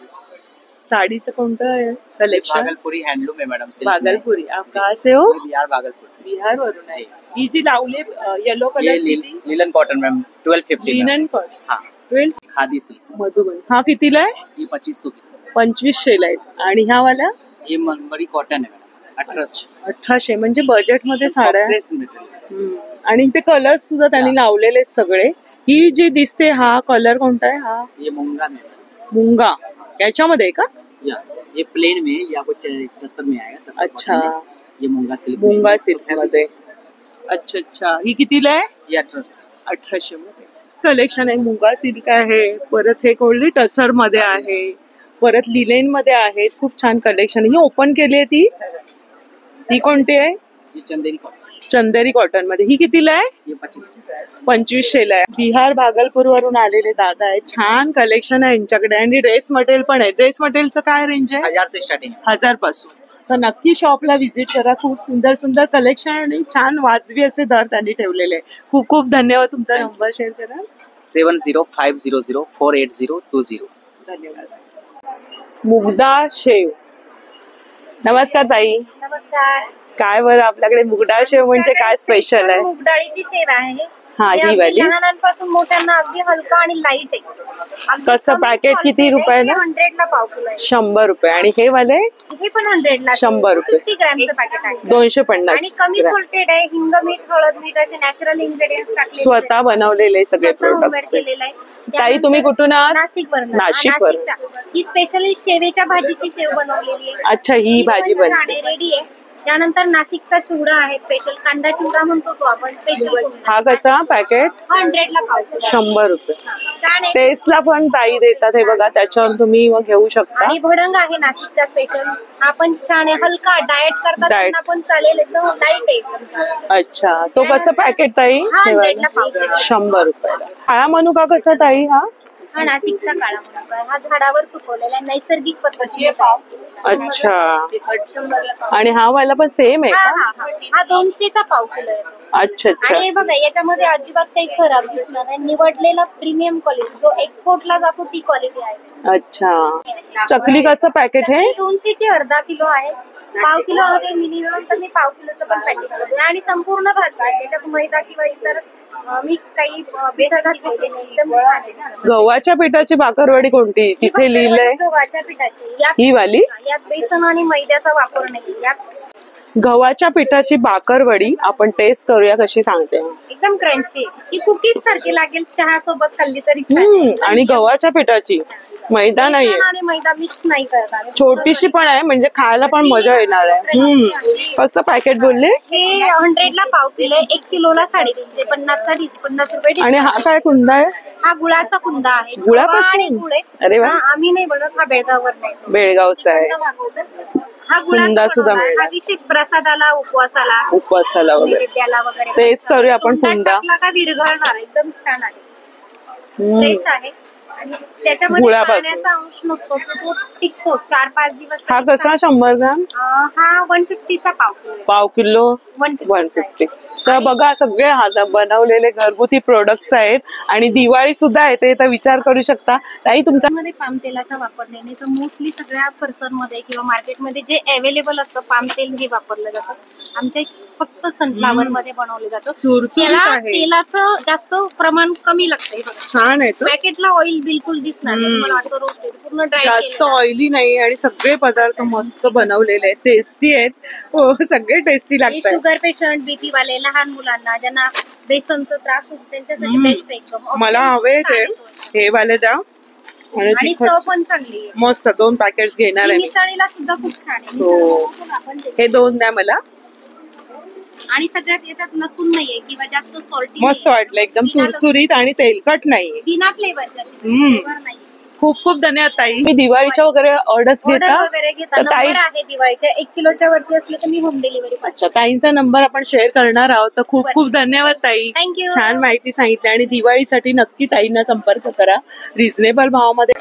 [SPEAKER 1] साड़ीचं कोणतं आहे कलेक्शन?
[SPEAKER 2] भागलपुरी हँडलूम आहे मॅडम.
[SPEAKER 1] भागलपुरी. आप कहाँ से हो?
[SPEAKER 2] बिहार भागलपुर से.
[SPEAKER 1] बिहार वरून आहे. ही जी लावली येलो कलरची ती
[SPEAKER 2] linen cotton ma'am 1250.
[SPEAKER 1] Linen cotton.
[SPEAKER 2] हाँ.
[SPEAKER 1] 12
[SPEAKER 2] खादी सिल्क
[SPEAKER 1] मधुबन हा कितीला आहे?
[SPEAKER 2] ये 2500 की
[SPEAKER 1] 2500ला आहे. आणि ह्या वाल्या
[SPEAKER 2] ये मनबरी कॉटन है 1800
[SPEAKER 1] 1800 म्हणजे बजेट मध्ये साड्या.
[SPEAKER 2] सॉफ्ट मटेरियल
[SPEAKER 1] आणि ते कलर सुद्धा त्यांनी लावलेले आहेत सगळे. ही जी दिसते हा कलर कोणता आहे? हा
[SPEAKER 2] ये मूंगा में
[SPEAKER 1] मुंगा याच्यामध्ये आहे का?
[SPEAKER 2] या ये प्लेन में या कुछ टसर में आएगा टसर
[SPEAKER 1] अच्छा
[SPEAKER 2] cotton में. ये मूंगा सिल्क
[SPEAKER 1] मुंगा सिल्क मध्ये. अच्छा अच्छा ही कितीला आहे?
[SPEAKER 2] ये 1800
[SPEAKER 1] 1800 मध्ये कलेक्शन आहे. मुंगा सिल्क आहे, परत हे कोळी टसर मध्ये आहे, परत लिलेन मध्ये आहे. खूप छान कलेक्शन. ही ओपन केली आहे ती. ही कोणती आहे?
[SPEAKER 2] ये चंदेरी कॉटन
[SPEAKER 1] चंदेरी कॉटन मध्ये. ही कितीला आहे?
[SPEAKER 2] ये 2500
[SPEAKER 1] 2500ला आहे. बिहार भागलपूर वरून आलेले दादा आहे. छान कलेक्शन आहे यांच्याकडे. आणि ड्रेस मटेरियल पण आहे. ड्रेस मटेरियलचं काय रेंज आहे?
[SPEAKER 2] 1000 से स्टार्टिंग
[SPEAKER 1] 1000 पासून. तर नक्की शॉपला व्हिजिट करा. खूप सुंदर सुंदर कलेक्शन आणि छान वाजवी असे दर त्यांनी ठेवलेले आहे. खूप खूप धन्यवाद. तुमचा नंबर शेअर करा.
[SPEAKER 2] 7050048020.
[SPEAKER 1] धन्यवाद. मुगदा शेव. नमस्कार ताई.
[SPEAKER 6] नमस्कार.
[SPEAKER 1] काय बरं आपल्याकडे मुगडाळ शेव म्हणजे काय स्पेशल आहे?
[SPEAKER 6] मूग डाळीची शेव आहे.
[SPEAKER 1] हा,
[SPEAKER 6] हे
[SPEAKER 1] ही
[SPEAKER 6] अगदी
[SPEAKER 1] वाली.
[SPEAKER 6] लहानांपासून मोठ्यांना अगदी हलका आणि लाईट आहे. अगदी
[SPEAKER 1] कसं
[SPEAKER 6] कमी
[SPEAKER 1] पॅकेट किती
[SPEAKER 6] quantity
[SPEAKER 1] रुपयाला?
[SPEAKER 6] आहे. 100 ला पाव किलो आहे.
[SPEAKER 1] 100 रुपये. आणि हे वाले
[SPEAKER 6] हे पण 100 ला
[SPEAKER 1] 100 रुपये.
[SPEAKER 6] 50 ग्रॅमचं पॅकेट आहे.
[SPEAKER 1] 250
[SPEAKER 6] आणि कमी
[SPEAKER 1] ग्रॅम.
[SPEAKER 6] सोल्टेड आहे. हिंग, मीठ, हळद, मीठ असे नॅचरल इन्ग्रेडियंट्स टाकले.
[SPEAKER 1] स्वतः बनवलेले सगळे प्रोडक्ट्स.
[SPEAKER 6] केलेलं आहे.
[SPEAKER 1] ताई तुम्ही कुठून आहात?
[SPEAKER 6] नाशिकवरून.
[SPEAKER 1] नाशिकवरून.
[SPEAKER 6] ही स्पेशली शेवेच्या भाजीची शेव बनवलेली आहे.
[SPEAKER 1] अच्छा ही भाजी बनते.
[SPEAKER 6] रेडी आहे. त्यानंतर नाशिकचा चिवडा आहे स्पेशल. कांदा चिवडा म्हणतो तो आपण स्पेशल.
[SPEAKER 1] हा कसा पॅकेट?
[SPEAKER 6] 100 ला पाव किलो.
[SPEAKER 1] 100 रुपये.
[SPEAKER 6] छान आहे.
[SPEAKER 1] टेस्टला पण ताई देतात हे बघा. त्याच्यावर तुम्ही मग घेऊ शकता.
[SPEAKER 6] आणि भडंग आहे नाशिकचा स्पेशल. हा पण छान आहे. हलका डाएट करतात
[SPEAKER 1] Diet.
[SPEAKER 6] त्यांना पण चालेल. एकदम लाईट आहे एकदम.
[SPEAKER 1] अच्छा तो कसं पॅकेट ताई?
[SPEAKER 6] हा,
[SPEAKER 1] हे
[SPEAKER 6] 100 ला पाव
[SPEAKER 1] वाला.
[SPEAKER 6] किलो.
[SPEAKER 1] 100 रुपयाला. काळा मनुका कसा ताई हा?
[SPEAKER 6] हा नाशिकचा काळा मनुका आहे. हा झाडावर सुकवलेला आहे. नैसर्गिक पद्धतीने पाव.
[SPEAKER 1] अच्छा. आणि हा वाला पण सेम आहे
[SPEAKER 6] हा
[SPEAKER 1] का?
[SPEAKER 6] हा हा हा 200 चा पाव किलो येतो.
[SPEAKER 1] अच्छा अच्छा.
[SPEAKER 6] आणि हे बघा याच्यामध्ये अजिबात काही खराब दिसणार नाही. निवडलेला प्रीमियम क्वालिटी जो एक्सपोर्टला जातो ती क्वालिटी आहे.
[SPEAKER 1] अच्छा. चकली कसं पॅकेट आहे?
[SPEAKER 6] 200 ची अर्धा किलो आहे. पाव किलो हवे मिनिमम तर मी पाव किलोचं पण पॅकेट करते. आणि संपूर्ण भाजी आहे. त्याच्यात मैदा किंवा इतर मिक्स काही बेटा घातलेले नाही. एकदम छान आहे.
[SPEAKER 1] गव्हाच्या पिठाची भाकरवडी कोणती? तिथे लिहिलंय
[SPEAKER 6] गव्हाच्या पिठाची.
[SPEAKER 1] ही वाली.
[SPEAKER 6] यात बेसन आणि मैद्याचा वापर नाही. यात
[SPEAKER 1] गव्हाच्या पिठाची भाकरवडी आपण टेस्ट करूया कशी सांगते.
[SPEAKER 6] एकदम क्रंची. ही कुकीज सारखी लागेल. चहा सोबत खाल्ली तरी छान.
[SPEAKER 1] आणि गव्हाच्या पिठाची मैदा नाहीये.
[SPEAKER 6] बेसन आणि मैदा मिक्स नाही करणार.
[SPEAKER 1] छोटीशी पण आहे म्हणजे खायला पण मजा येणार आहे. कसं पॅकेट बोलले?
[SPEAKER 6] हे 100 ला पाव किलो आहे. 1 किलोला 350. 50 रुपये.
[SPEAKER 1] आणि हा काय कुंदा आहे?
[SPEAKER 6] हा गुळाचा कुंदा आहे.
[SPEAKER 1] गुळापासून?
[SPEAKER 6] गव्हा आणि गुळ आहे.
[SPEAKER 1] अरे वा.
[SPEAKER 6] हा, आम्ही नाही बनवत. हा बेळगाववर नाही.
[SPEAKER 1] बेळगावचा आहे.
[SPEAKER 6] हा
[SPEAKER 1] कुंदा
[SPEAKER 6] गुळाचा
[SPEAKER 1] सुद्धा
[SPEAKER 6] बनवला आहे.
[SPEAKER 1] मिळणार.
[SPEAKER 6] हा विशेष प्रसादाला, उपवासाला,
[SPEAKER 1] उपवासाला वगैरे
[SPEAKER 6] नैवेद्याला वगैरे
[SPEAKER 1] टेस्ट करूया आपण
[SPEAKER 6] कुंदात
[SPEAKER 1] कुंदा.
[SPEAKER 6] टाकला का विरघळणार. एकदम छान आहे.
[SPEAKER 1] हम्म.
[SPEAKER 6] फ्रेश आहे. आणि त्याच्यामध्ये
[SPEAKER 1] गुळापासून.
[SPEAKER 6] पाण्याचा अंश नसतो. तो टिकतो 4-5 दिवस.
[SPEAKER 1] हा कसा 100 ग्राम?
[SPEAKER 6] हा 150 चा पाव किलो आहे.
[SPEAKER 1] पाव किलो 150. तर बघा सगळे हात बनवलेले घरगुती प्रोडक्ट्स आहेत. आणि दिवाळी सुद्धा येते तर विचार करू शकता. ताई तुमचा
[SPEAKER 6] मध्ये पाम तेलाचा वापर नाही तर मोस्टली सगळ्या पर्सनमध्ये किंवा मार्केटमध्ये जे अवेलेबल असतं पाम तेल हे वापरलं जातं. आमच्या फक्त सनफ्लावर मध्ये बनवलं जातं.
[SPEAKER 1] चुरचुरीत
[SPEAKER 6] त्याला
[SPEAKER 1] आहे.
[SPEAKER 6] तेलाचं जास्त प्रमाण कमी लागतंय.
[SPEAKER 1] छान आहे तो.
[SPEAKER 6] पॅकेटला ऑइल बिलकुल दिसणार नाही. मला वाटतं रोस्टेड पूर्ण ड्राय
[SPEAKER 1] जास्त ऑइली नाही आणि सगळे पदार्थ मस्त बनवलेले आहेत. टेस्टी आहेत. हो सगळे टेस्टी लागतात.
[SPEAKER 6] शुगर पेशंट, बीपी वाले, लहान मुलांना ज्यांना बेसनचा त्रास होतो त्यांच्यासाठी बेस्ट एकदम.
[SPEAKER 1] मला हवे ते हे वाले द्या.
[SPEAKER 6] आणि
[SPEAKER 1] तिखट
[SPEAKER 6] चव पण चांगली आहे.
[SPEAKER 1] मस्त 2 पॅकेट्स घेणार आहे.
[SPEAKER 6] मिसळीला सुद्धा खूप छान आहे.
[SPEAKER 1] हो.
[SPEAKER 6] मिसळीला आपण ते-
[SPEAKER 1] हे 2 द्या मला.
[SPEAKER 6] आणि सगळ्यात याच्यात लसूण नाहीये किंवा जास्त सॉल्टी.
[SPEAKER 1] मस्त वाटलं. एकदम चुरचुरीत आणि तेलकट नाहीये.
[SPEAKER 6] बिना फ्लेवरच्या
[SPEAKER 1] हम्म.
[SPEAKER 6] फ्लेवर नाही.
[SPEAKER 1] खूप खूप धन्यवाद ताई. मी दिवाळीच्या वगैरे ऑर्डर्स
[SPEAKER 6] ऑर्डर
[SPEAKER 1] घेता.
[SPEAKER 6] वगैरे घेता.
[SPEAKER 1] तर ताई
[SPEAKER 6] नंबर आहे दिवाळीच्या 1 किलोच्या वरती असले तर मी होम डिलिव्हरी
[SPEAKER 1] अच्छा ताईंचा नंबर आपण शेअर करणार आहोत. तर खूप खूप धन्यवाद ताई.
[SPEAKER 6] थँक्यू.
[SPEAKER 1] छान माहिती सांगितली. आणि दिवाळीसाठी नक्की ताईंना संपर्क करा. रिझनेबल भावामध्ये.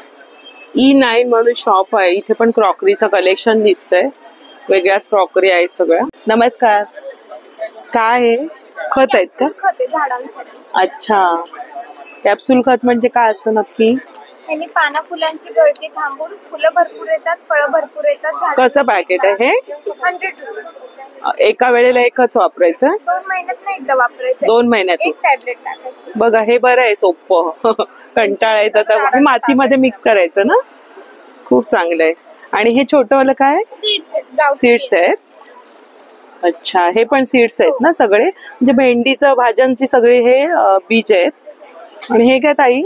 [SPEAKER 1] E9 म्हणून शॉप आहे. इथे पण क्रॉकरीचं कलेक्शन दिसतंय. वेगळ्याच क्रॉकरी आहे सगळ्या. नमस्कार. काय आहे? खत आहेत का?
[SPEAKER 6] खत आहे झाडांसाठी.
[SPEAKER 1] अच्छा. कॅप्सूल खत म्हणजे काय असतं नक्की?
[SPEAKER 6] त्यांनी पाना फुलांची गळती थांबून फुलं भरपूर येतात, फळं भरपूर येतात.
[SPEAKER 1] कसं पॅकेट आहे हे?
[SPEAKER 6] 100 रुपये.
[SPEAKER 1] एका वेळेला एकच वापरायचं?
[SPEAKER 6] 2 महिन्यात एकदा वापरायचं
[SPEAKER 1] 2 महिन्यात
[SPEAKER 6] एक टॅबलेट टाकायची.
[SPEAKER 1] बघा हे बरं आहे, सोपं. कंटाळा येतं तर हे मातीमध्ये मिक्स करायचं ना, खूप चांगलं आहे. आणि हे छोटंवालं काय? सीड्स आहेत. अच्छा, हे पण सीड्स आहेत ना सगळे, म्हणजे भेंडीचं भाज्यांची सगळे हे बीज आहेत. आणि हे काय ताई?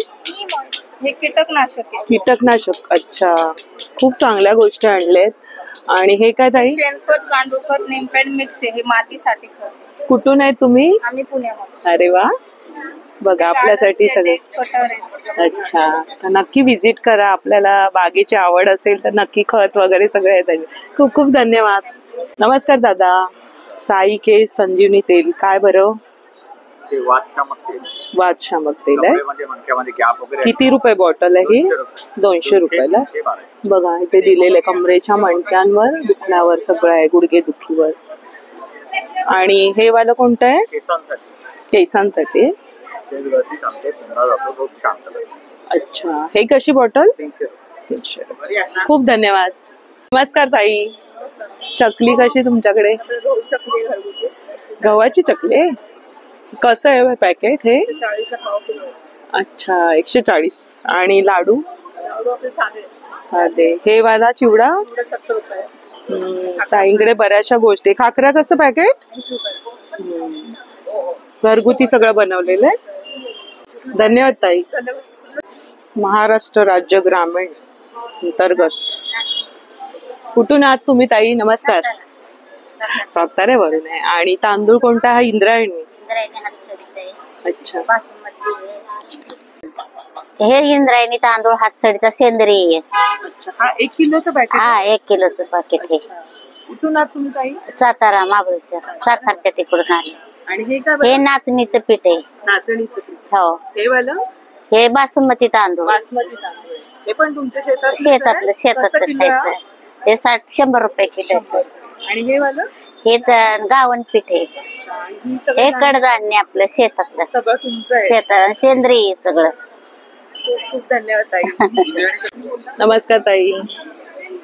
[SPEAKER 6] हे कीटकनाशक आहे.
[SPEAKER 1] कीटकनाशक. अच्छा, खूप चांगल्या गोष्टी आणल्यात. आणि हे काय ताई?
[SPEAKER 6] शेणखत, गांडूळखत, नेमपॅड मिक्स आहे. हे मातीसाठी खत.
[SPEAKER 1] कुठून आहे तुम्ही?
[SPEAKER 6] आम्ही पुण्यामध्ये.
[SPEAKER 1] अरे वा, बघा आपल्यासाठी सगळे. अच्छा, तर नक्की विजिट करा. आपल्याला बागेची आवड असेल तर नक्की खत वगैरे सगळे आहे त्याचे. खूप खूप धन्यवाद. नमस्कार दादा. साई केस संजीवनी तेल काय बरं?
[SPEAKER 2] ते वादशामक तेल.
[SPEAKER 1] वादशामक तेल आहे.
[SPEAKER 2] कमरेमध्ये मणक्यामध्ये गॅप वगैरे
[SPEAKER 1] किती रुपये बॉटल आहे ही? 200 रुपयाला. बघा इथे दिलेले कमरेच्या मणक्यांवर दुखण्यावर सगळं आहे, गुडघे दुखीवर. आणि हे वाला कोणतं आहे? केसांसाठी. अच्छा, हे कशी बॉटल? 300. खूप धन्यवाद. नमस्कार ताई. चकली कशी तुमच्याकडे? गव्हाची चकली आहे. कसं आहे पॅकेट हे? अच्छा, 140. आणि लाडू? साधे. हे वाला चिवडा? ताईंकडे बऱ्याचशा गोष्टी. खाकरा कसं पॅकेट? घरगुती सगळं बनवलेलं आहे. धन्यवाद ताई. महाराष्ट्र राज्य ग्रामीण अंतर्गत. कुठून आहात तुम्ही ताई? नमस्कार. साताऱ्यावरून आहे. आणि तांदूळ कोणता हा? इंद्रायणी. अच्छा,
[SPEAKER 7] हे इंद्रायणी तांदूळ हातसडीचा सेंद्रिय आहे.
[SPEAKER 1] अच्छा, हा 1 किलोचं पॅकेट?
[SPEAKER 7] हा 1 किलोचं पाकिट हे.
[SPEAKER 1] कुठून आहात तुम्ही ताई?
[SPEAKER 7] सातारा महाबळेश्वर सातारच्या तिकडून आले.
[SPEAKER 1] आणि हे काय?
[SPEAKER 7] हे नाचणीचं पीठ आहे.
[SPEAKER 1] नाचणीचं पीठ.
[SPEAKER 7] हो.
[SPEAKER 1] हे वालं?
[SPEAKER 7] हे बासमती तांदूळ.
[SPEAKER 1] बासमती तांदूळ. हे पण तुमच्या
[SPEAKER 7] शेतातलं साहित्य. हे 100 रुपये किलो आहे.
[SPEAKER 1] आणि हे वालं?
[SPEAKER 7] हे गावण पीठ आहे. हे कडधान्य आपलं शेतातलं
[SPEAKER 1] सगळं तुमचं आहे.
[SPEAKER 7] शेतात सेंद्रिय सगळं.
[SPEAKER 1] खूप खूप धन्यवाद ताई. नमस्कार ताई.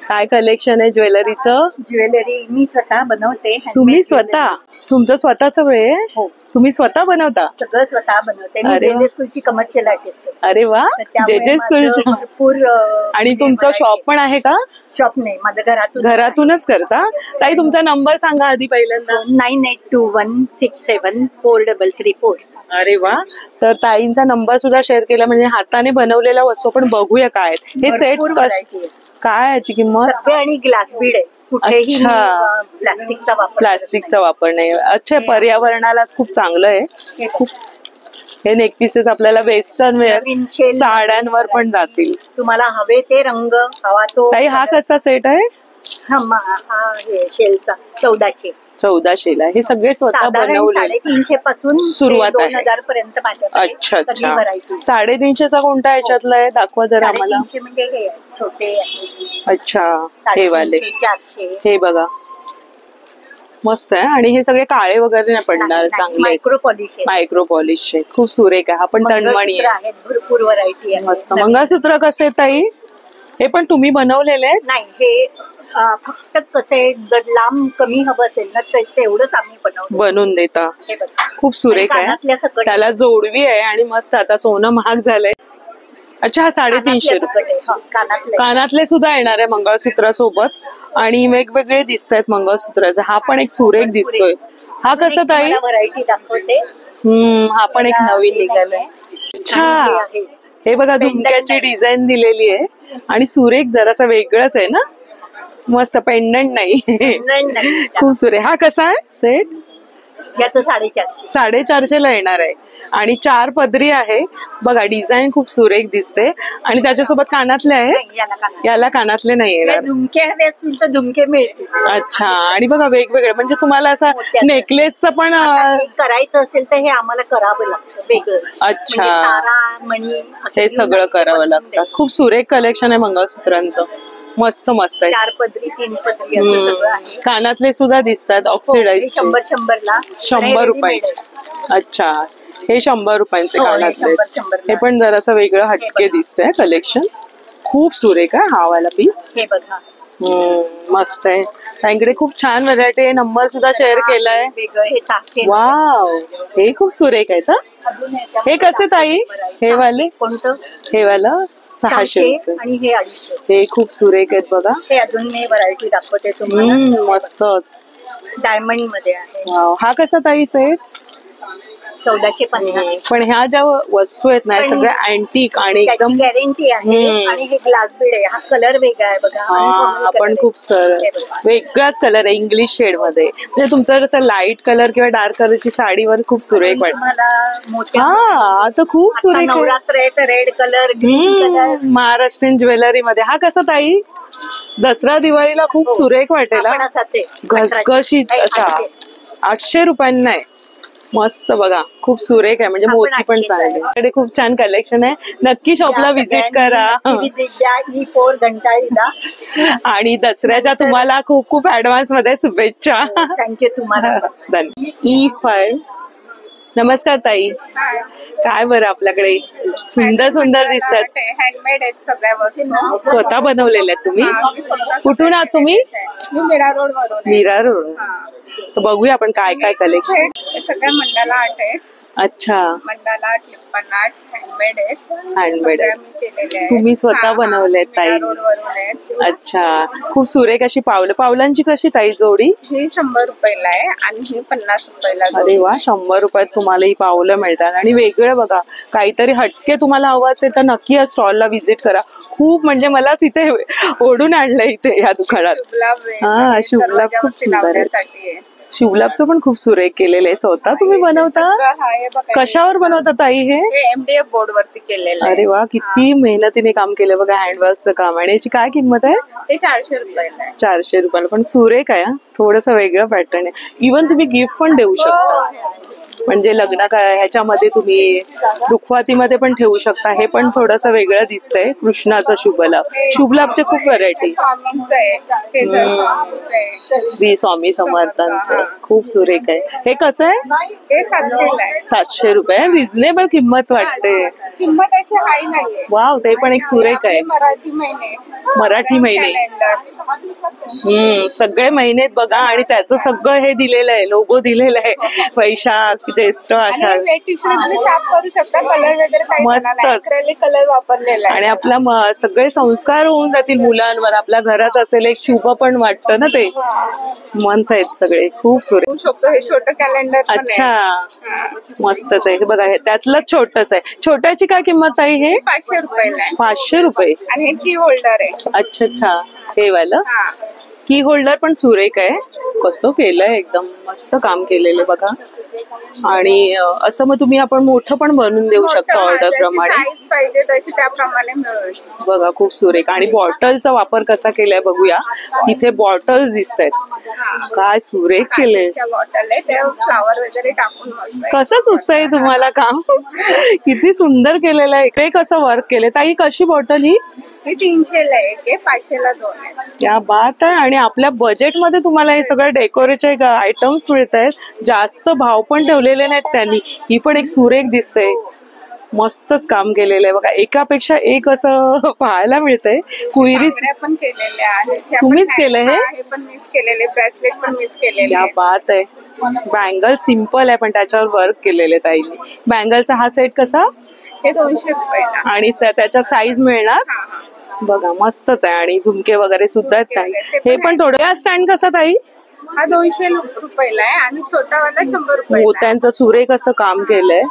[SPEAKER 1] काय कलेक्शन आहे ज्वेलरीचं?
[SPEAKER 8] ज्वेलरी मी स्वतः बनवते.
[SPEAKER 1] तुम्ही स्वतः? तुमचं स्वतःच वेळ आहे?
[SPEAKER 8] हो.
[SPEAKER 1] तुम्ही स्वतः बनवता?
[SPEAKER 8] सगळं स्वतः बनवते. मी
[SPEAKER 1] अरे वा.
[SPEAKER 8] जे स्कूलची कमर्शियल आर्टिस्ट आहे.
[SPEAKER 1] अरे वा, जे स्कूलच्या.
[SPEAKER 8] भरपूर
[SPEAKER 1] आणि तुमचं शॉप पण आहे का?
[SPEAKER 8] शॉप नाही, माझं
[SPEAKER 1] घरातूनच करता? ताई तुमचा नंबर सांगा आधी पहिल्यांदा.
[SPEAKER 8] 9821674434.
[SPEAKER 1] अरे वा, तर ताईंचा नंबर सुद्धा शेअर केला. म्हणजे हाताने बनवलेल्या वस्तू पण बघूया काय आहेत. हे सेट्स काय याची किंमत?
[SPEAKER 8] आणि ग्लास बीड आहे. कुठेही
[SPEAKER 1] अच्छा. प्लास्टिकचा वापर नाही. अच्छा, पर्यावरणाला खूप चांगलं आहे. हे नेक पीसेस आपल्याला वेस्टर्न वेअर साड्यांवर पण जातील.
[SPEAKER 8] तुम्हाला हवे ते रंग हवा तो.
[SPEAKER 1] ताई हा कसा सेट आहे?
[SPEAKER 8] हा शेलचा 1400
[SPEAKER 1] ला. हे सगळे स्वतः बनवले?
[SPEAKER 8] 350 पासून
[SPEAKER 1] सुरुवात आहे.
[SPEAKER 8] 2000 पर्यंत.
[SPEAKER 1] अच्छा अच्छा. 350चा कोणता याच्यातला आहे? दाखवा जरा आम्हाला.
[SPEAKER 8] म्हणजे हे छोटे.
[SPEAKER 1] अच्छा, हे वाले.
[SPEAKER 8] 400.
[SPEAKER 1] हे बघा मस्त आहे. आणि हे सगळे काळे वगैरे नाही पडणार, चांगले मायक्रो पॉलिश आहे. खूप सुरेख आहे. हा पण तणमणी आहे.
[SPEAKER 8] भरपूर व्हरायटी आहे.
[SPEAKER 1] मस्त. मंगळसूत्र कसे आहे ताई? हे पण तुम्ही बनवलेले आहेत?
[SPEAKER 8] नाही, हे फक्त कसं आहे, जर लांब कमी हवं असेल ना तर तेवढंच आम्ही
[SPEAKER 1] बनवून देता. खूप सुरेख आहे. त्याला जोडवी आहे. आणि मस्त. आता सोनं महाग झालंय. अच्छा, हा 350 रुपये. कानातले सुद्धा येणार आहे मंगळसूत्र सोबत. आणि वेगवेगळे दिसत आहेत मंगळसूत्राचे. हा पण एक सुरेख दिसतोय. हा कसा ताई?
[SPEAKER 8] व्हरायटी दाखवते.
[SPEAKER 1] हा पण एक नवीन निघालाय. अच्छा, हे बघा झुमक्याची डिझाईन दिलेली आहे. आणि सुरेख जरासा वेगळंच आहे ना. मस्त. पेंडंट नाही. खूप सुरेख. हा कसा आहे सेट?
[SPEAKER 8] याचं 450.
[SPEAKER 1] 450 ला येणार आहे. आणि 4 पदरी आहे. बघा डिझाईन खूप सुरेख दिसते. आणि त्याच्यासोबत कानातले आहेत? याला कानातले नाही येणार.
[SPEAKER 8] झुमके हवे असतील तर झुमके मिळतील.
[SPEAKER 1] अच्छा. आणि बघा वेगवेगळे, म्हणजे तुम्हाला असं नेकलेसचं पण
[SPEAKER 8] करायचं असेल तर हे आम्हाला करावं लागतं वेगळं.
[SPEAKER 1] अच्छा,
[SPEAKER 8] मणी
[SPEAKER 1] हे सगळं करावं लागतं. खूप सुरेख कलेक्शन आहे मंगळसूत्रांचं. मस्त मस्त आहे.
[SPEAKER 8] 4 पदरी 3 पदरी असं सगळं आहे.
[SPEAKER 1] कानातले सुद्धा दिसतात ऑक्सिडाइज.
[SPEAKER 8] 100 ला
[SPEAKER 1] 100 रुपयाचे. अच्छा, हे 100 रुपयांचे कानातले. हे पण जरासं वेगळं हटके दिसतंय कलेक्शन. खूप सुरेख आहे हा वाला पीस.
[SPEAKER 8] हे बघा
[SPEAKER 1] मस्त आहे. ताईंकडे खूप छान व्हरायटी आहे. नंबर सुद्धा शेअर केलाय.
[SPEAKER 8] वेगळं हे चाके
[SPEAKER 1] वाव, हे खूप सुरेख आहे. हे कसे ताई? हे वाले
[SPEAKER 8] कोणतं
[SPEAKER 1] हे वाला 600 रुपये.
[SPEAKER 8] आणि हे 250.
[SPEAKER 1] हे खूप सुरेख आहेत बघा.
[SPEAKER 8] हे अजून मी व्हरायटी दाखवते तुम्हाला.
[SPEAKER 1] मस्त.
[SPEAKER 8] डायमंड मध्ये आहे.
[SPEAKER 1] वाव, हा कसा ताई सेट?
[SPEAKER 8] 1450.
[SPEAKER 1] पण ह्या ज्या वस्तू आहेत ना, सगळ्या अँटिक आणि एकदम
[SPEAKER 8] गॅरंटी आहे. आणि हे ग्लास बीड आहे. हा कलर वेगळा आहे बघा.
[SPEAKER 1] हा पण खूप वेगळाच कलर आहे, इंग्लिश शेड मध्ये. म्हणजे तुमचं जसं लाईट कलर किंवा डार्क कलरची साडीवर खूप सुरेख वाटत. हा, आता खूप सुरेख आहे.
[SPEAKER 8] नवरात्र आहे तर red colour, green colour.
[SPEAKER 1] Maharashtrian jewellery मध्ये. हा कसा ताई? दसरा दिवाळीला खूप सुरेख वाटेल. घसघशीत असा 800 रुपयांना आहे. मस्त बघा, खूप सुरेख आहे. म्हणजे मोती पण चांगले. खूप छान कलेक्शन आहे. नक्की शॉपला व्हिजिट करा.
[SPEAKER 8] E4 घंटाळीला.
[SPEAKER 1] आणि दसऱ्याच्या तुम्हाला खूप खूप ऍडव्हान्स मध्ये शुभेच्छा.
[SPEAKER 8] थँक्यू तुम्हाला.
[SPEAKER 1] धन्यवाद. E5. नमस्कार ताई. काय बरं आपल्याकडे सुंदर सुंदर दिसतात.
[SPEAKER 9] हँडमेड आहेत सगळ्या वस्तू.
[SPEAKER 1] स्वतः बनवलेल्या आहेत तुम्ही? कुठून आहात तुम्ही?
[SPEAKER 9] मी मीरा रोड वरून.
[SPEAKER 1] मीरा रोड. तर बघूया आपण काय काय कलेक्शन.
[SPEAKER 9] सगळ्या मंडाला आर्ट आहेत.
[SPEAKER 1] अच्छा.
[SPEAKER 9] Mandala art, Lippan art handmade आहेत.
[SPEAKER 1] हँडमेड
[SPEAKER 9] सगळ्या मी केलेल्या आहेत.
[SPEAKER 1] तुम्ही स्वतः बनवलेत ताई?
[SPEAKER 9] मीरा रोड वरून आहेत.
[SPEAKER 1] अच्छा, खूप सुरेख अशी पावलं. पावलांची कशी ताई जोडी?
[SPEAKER 9] ही 100 रुपयाला आहे आणि ही 50 रुपयाला.
[SPEAKER 1] अरे वा, 100 रुपयात तुम्हाला ही पावलं मिळतात. आणि वेगळं बघा, काहीतरी हटके तुम्हाला हवं असेल तर नक्की या स्टॉलला व्हिजिट करा. खूप म्हणजे मलाच इथे ओढून आणलंय इथे या दुकानात. हा, शिवलाभ खूप सुंदर आहे. शिवलाभचं पण खूप सुरेख केलेलं आहे. स्वतः तुम्ही बनवता? कशावर बनवता ताई हे?
[SPEAKER 9] MDF बोर्ड वरती केलेलं आहे.
[SPEAKER 1] अरे वा, किती मेहनतीने काम केलं बघा, हँडवर्कचं काम. आणि याची काय किंमत आहे?
[SPEAKER 9] ते 400 रुपयाला आहे.
[SPEAKER 1] 400 रुपयाला. पण सुरेख आहे. थोडस वेगळं पॅटर्न आहे. इव्हन तुम्ही गिफ्ट पण देऊ शकता. म्हणजे लग्न ह्याच्यामध्ये तुम्ही रुखवातीमध्ये पण ठेवू शकता. हे पण थोडस वेगळं दिसतंय. कृष्णाचं शुभलाभ. शुभलाभचे खूप व्हरायटी. श्री स्वामी समर्थांचं खूप सुरेख आहे. हे कसं आहे?
[SPEAKER 9] हे 700 आहे.
[SPEAKER 1] 700 रुपये. रिझनेबल किंमत वाटते.
[SPEAKER 9] किंमत अशी हाय नाहीये.
[SPEAKER 1] वाव, ते पण एक सुरेख आहे.
[SPEAKER 9] मराठी महिने.
[SPEAKER 1] मराठी महिने. सगळे महिने बघा. आणि त्याचं सगळं हे दिलेलं आहे, लोगो दिलेला आहे. वैशाख, ज्येष्ठ, आषाढ.
[SPEAKER 9] तुम्ही साफ करू शकता. कलर वगैरे काही
[SPEAKER 1] मस्तच.
[SPEAKER 9] कलर वापरलेला आहे.
[SPEAKER 1] आणि आपला सगळे संस्कार होऊन जातील मुलांवर. आपल्या घरात असेल एक शुभ पण वाटतं ना ते. मंथ आहेत सगळे खूप सुरेख.
[SPEAKER 9] शकतो. हे छोटं कॅलेंडर.
[SPEAKER 1] अच्छा, मस्तच आहे. हे बघा, हे त्यातलंच छोटस आहे. छोट्याची काय किंमत आहे? हे
[SPEAKER 9] 500 रुपयाला आहे.
[SPEAKER 1] 500 रुपये.
[SPEAKER 9] आणि हे की होल्डर आहे.
[SPEAKER 1] अच्छा अच्छा, हे वालं की होल्डर पण सुरेख आहे. कसं केलंय, एकदम मस्त काम केलेलं बघा. आणि असं मग तुम्ही आपण मोठं पण बनवून देऊ शकता ऑर्डर प्रमाणे.
[SPEAKER 9] साईज पाहिजे तशी त्याप्रमाणे मिळेल
[SPEAKER 1] बघा, खूप सुरेख. आणि बॉटलचा वापर कसा केलाय बघूया. इथे बॉटल्स दिसत आहेत. काय सुरेख केले.
[SPEAKER 9] बॉटल आहे, त्या फ्लावर वगैरे टाकून मस्त.
[SPEAKER 1] कसं सुचतंय तुम्हाला काम? किती सुंदर केलेलं आहे. इकडे कसं वर्क केलंय ताई. कशी बॉटल ही?
[SPEAKER 9] हे 300ला एक आहे, 500ला 2 आहे.
[SPEAKER 1] क्या बात आहे. आणि आपल्या बजेटमध्ये तुम्हाला हे सगळं डेकोरेचे आयटम्स मिळत आहेत. जास्त भाव पण ठेवलेले नाहीत त्यांनी. ही पण एक सुरेख दिसते. मस्तच काम केलेलं आहे बघा. एकापेक्षा एक असं पाहायला मिळतंय. कुईरी
[SPEAKER 9] पण केलेले आहेत.
[SPEAKER 1] तुम्हीच केलंय हे?
[SPEAKER 9] हे पण मीच केलेले. ब्रेसलेट पण मीच केलेले.
[SPEAKER 1] क्या बात आहे. बँगल सिम्पल आहे पण त्याच्यावर वर्क केलेले ताईने. बँगलचा हा सेट कसा?
[SPEAKER 9] हे 200 रुपयाला.
[SPEAKER 1] आणि त्याच्या साईज मिळणार बघा. मस्तच आहे. आणि झुमके वगैरे सुद्धा आहेत ताई. हे पण थोडं. स्टँड कसा ताई?
[SPEAKER 9] हा 200 रुपयाला आहे. आणि छोटावाला 100 रुपये.
[SPEAKER 1] मोत्यांचं सुरेख असं काम केलंय.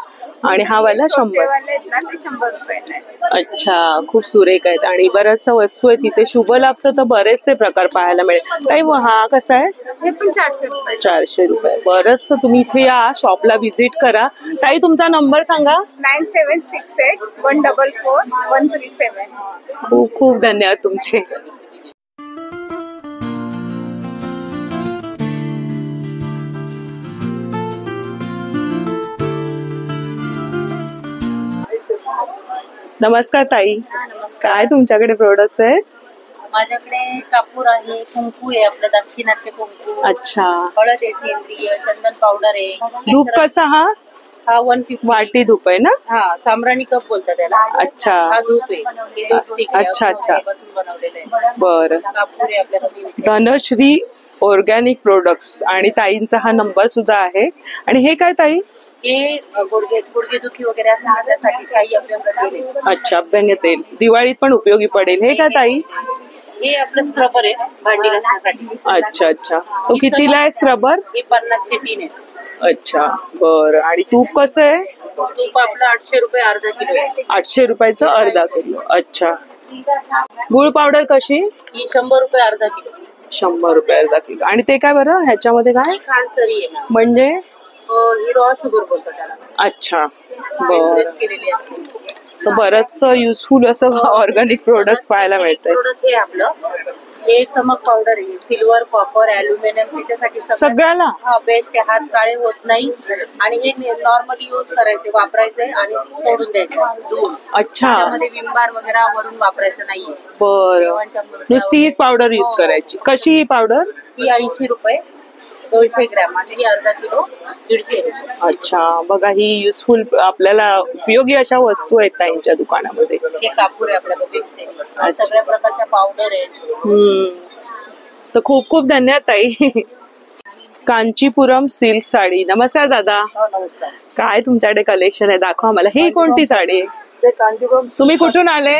[SPEAKER 1] आणि हा वाला 100.
[SPEAKER 9] ते 100 रुपयाला आहे.
[SPEAKER 1] अच्छा, खूप सुरेख आहेत. आणि बऱ्याचशा वस्तू आहेत तिथे. शुभलाभचं तर बरेचसे प्रकार पाहायला मिळेल. ताई हा कसा आहे?
[SPEAKER 9] हे पण 400 रुपये.
[SPEAKER 1] 400 रुपये. बरंच तुम्ही इथे या शॉपला व्हिजिट करा. ताई तुमचा नंबर सांगा.
[SPEAKER 9] 9768 144 137.
[SPEAKER 1] खूप खूप धन्यवाद तुमचे. नमस्कार ताई. काय तुमच्याकडे प्रोडक्ट्स आहेत?
[SPEAKER 10] माझ्याकडे कापूर आहे, कुंकू आहे, आपलं दाक्षिणात्य कुंकू.
[SPEAKER 1] अच्छा.
[SPEAKER 10] हळद आहे, सेंद्रिय चंदन पावडर आहे.
[SPEAKER 1] धूप कसा हा?
[SPEAKER 10] हा 150
[SPEAKER 1] वाटी धूप आहे ना?
[SPEAKER 10] हा साम्राणी कप बोलतात त्याला.
[SPEAKER 1] अच्छा
[SPEAKER 10] हा धूप आहे. हे धूप stick आहे.
[SPEAKER 1] अच्छा, अच्छा.
[SPEAKER 10] पासून बनवलेलं आहे.
[SPEAKER 1] बरं.
[SPEAKER 10] कापूर आहे आपल्याकडे.
[SPEAKER 1] धनश्री ऑर्गॅनिक प्रोडक्ट्स आणि ताईंचा हा नंबर सुद्धा आहे. आणि हे काय ताई?
[SPEAKER 10] हे गुडघेदुखी वगैरे असेल ना, त्यासाठी काही अभ्यंग तेल आहे.
[SPEAKER 1] अच्छा, अभ्यंग तेल दिवाळीत पण उपयोगी पडेल. हे काय ताई?
[SPEAKER 10] हे आपलं स्क्रबर आहे भांडी घासण्यासाठी.
[SPEAKER 1] अच्छा अच्छा. तो कितीला आहे स्क्रबर?
[SPEAKER 10] हे 50 चे 3 आहे.
[SPEAKER 1] अच्छा बरं. आणि तूप कसं आहे?
[SPEAKER 10] तूप आपलं 800 रुपये अर्धा किलो आहे.
[SPEAKER 1] 800 रुपयाचं अर्धा किलो. अच्छा. गुळ पावडर कशी?
[SPEAKER 10] ही 100 रुपये अर्धा किलो.
[SPEAKER 1] 100 रुपये अर्धा किलो. आणि ते काय बरं ह्याच्यामध्ये काय
[SPEAKER 10] खांडसरी आहे.
[SPEAKER 1] म्हणजे?
[SPEAKER 10] ही रॉ शुगर बोलतात त्याला.
[SPEAKER 1] अच्छा
[SPEAKER 10] प्रेस
[SPEAKER 1] बरं.
[SPEAKER 10] केलेली असते.
[SPEAKER 1] तर बरंच युजफुल असं ऑर्गॅनिक प्रोडक्ट्स पाहायला मिळतंय.
[SPEAKER 10] प्रोडक्ट हे आपलं हे चमक पावडर आहे. सिल्वर, कॉपर, अल्युमिनियम त्याच्यासाठी
[SPEAKER 1] सगळ्याला?
[SPEAKER 10] हा बेस्ट आहे. हात काळे होत नाही. आणि हे नॉर्मली यूज करायचे, वापरायचे आणि सोडून द्यायचं दूर.
[SPEAKER 1] अच्छा
[SPEAKER 10] त्यामध्ये विमबार वगैरे वरून वापरायचं नाहीये.
[SPEAKER 1] बरं. नुसती हीच पावडर यूज करायची. कशी ही पावडर?
[SPEAKER 10] ही 80 रुपये 200 ग्रॅम आणि ही अर्धा किलो 150 रुपये.
[SPEAKER 1] अच्छा बघा, ही युजफुल आपल्याला उपयोगी अशा वस्तू आहेत ताईंच्या दुकानामध्ये.
[SPEAKER 10] हे कापूर आहे आपल्याकडे पिप्स आहे. सगळ्या प्रकारच्या पावडर आहेत.
[SPEAKER 1] तर खूप खूप धन्यवाद ताई. कांचीपुरम सिल्क साडी. नमस्कार दादा.
[SPEAKER 11] नमस्कार.
[SPEAKER 1] काय तुमच्याकडे कलेक्शन आहे, दाखवा मला. ही कोणती साडी आहे?
[SPEAKER 11] ते कांजीपुरम.
[SPEAKER 1] तुम्ही कुठून आले?